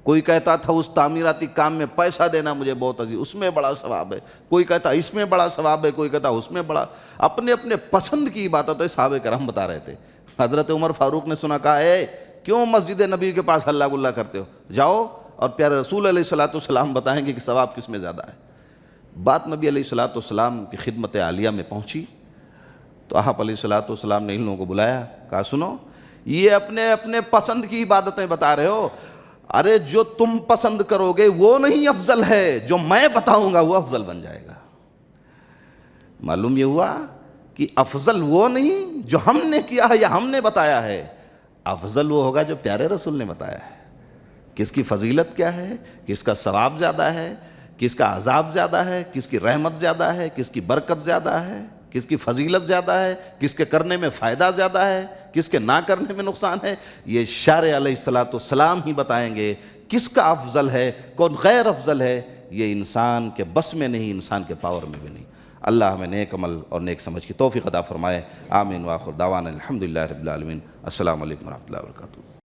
کوئی کہتا تھا اس تعمیراتی کام میں پیسہ دینا مجھے بہت عزیز، اس میں بڑا ثواب ہے، کوئی کہتا اس میں بڑا ثواب ہے، کوئی کہتا اس میں بڑا، اپنے اپنے پسند کی عبادتیں صحابہ کرام بتا رہے تھے۔ حضرت عمر فاروق نے سنا، کہا ہے کیوں مسجد نبی کے پاس ہلہ گلہ کرتے ہو، جاؤ اور پیارے رسول علیہ الصلوۃ والسلام بتائیں گے کہ ثواب کس میں زیادہ ہے۔ بات نبی علیہ الصلوۃ والسلام کی خدمت عالیہ میں پہنچی تو آپ علیہ الصلوۃ والسلام نے ان لوگوں کو بلایا، کہا سنو یہ اپنے اپنے پسند کی عبادتیں بتا رہے ہو، ارے جو تم پسند کرو گے وہ نہیں افضل ہے، جو میں بتاؤں گا وہ افضل بن جائے گا۔ معلوم یہ ہوا کہ افضل وہ نہیں جو ہم نے کیا ہے یا ہم نے بتایا ہے، افضل وہ ہوگا جو پیارے رسول نے بتایا ہے۔ کس کی فضیلت کیا ہے، کس کا ثواب زیادہ ہے، کس کا عذاب زیادہ ہے، کس کی رحمت زیادہ ہے، کس کی برکت زیادہ ہے، کس کی فضیلت زیادہ ہے، کس کے کرنے میں فائدہ زیادہ ہے، کس کے نہ کرنے میں نقصان ہے، یہ شارع علیہ الصلوۃ والسلام ہی بتائیں گے۔ کس کا افضل ہے، کون غیر افضل ہے، یہ انسان کے بس میں نہیں، انسان کے پاور میں بھی نہیں۔ اللہ ہمیں نیک عمل اور نیک سمجھ کی توفیق عطا فرمائے۔ آمین وآخر دعوانا الحمدللہ رب العالمین۔ السلام علیکم ورحمۃ اللہ وبرکاتہ۔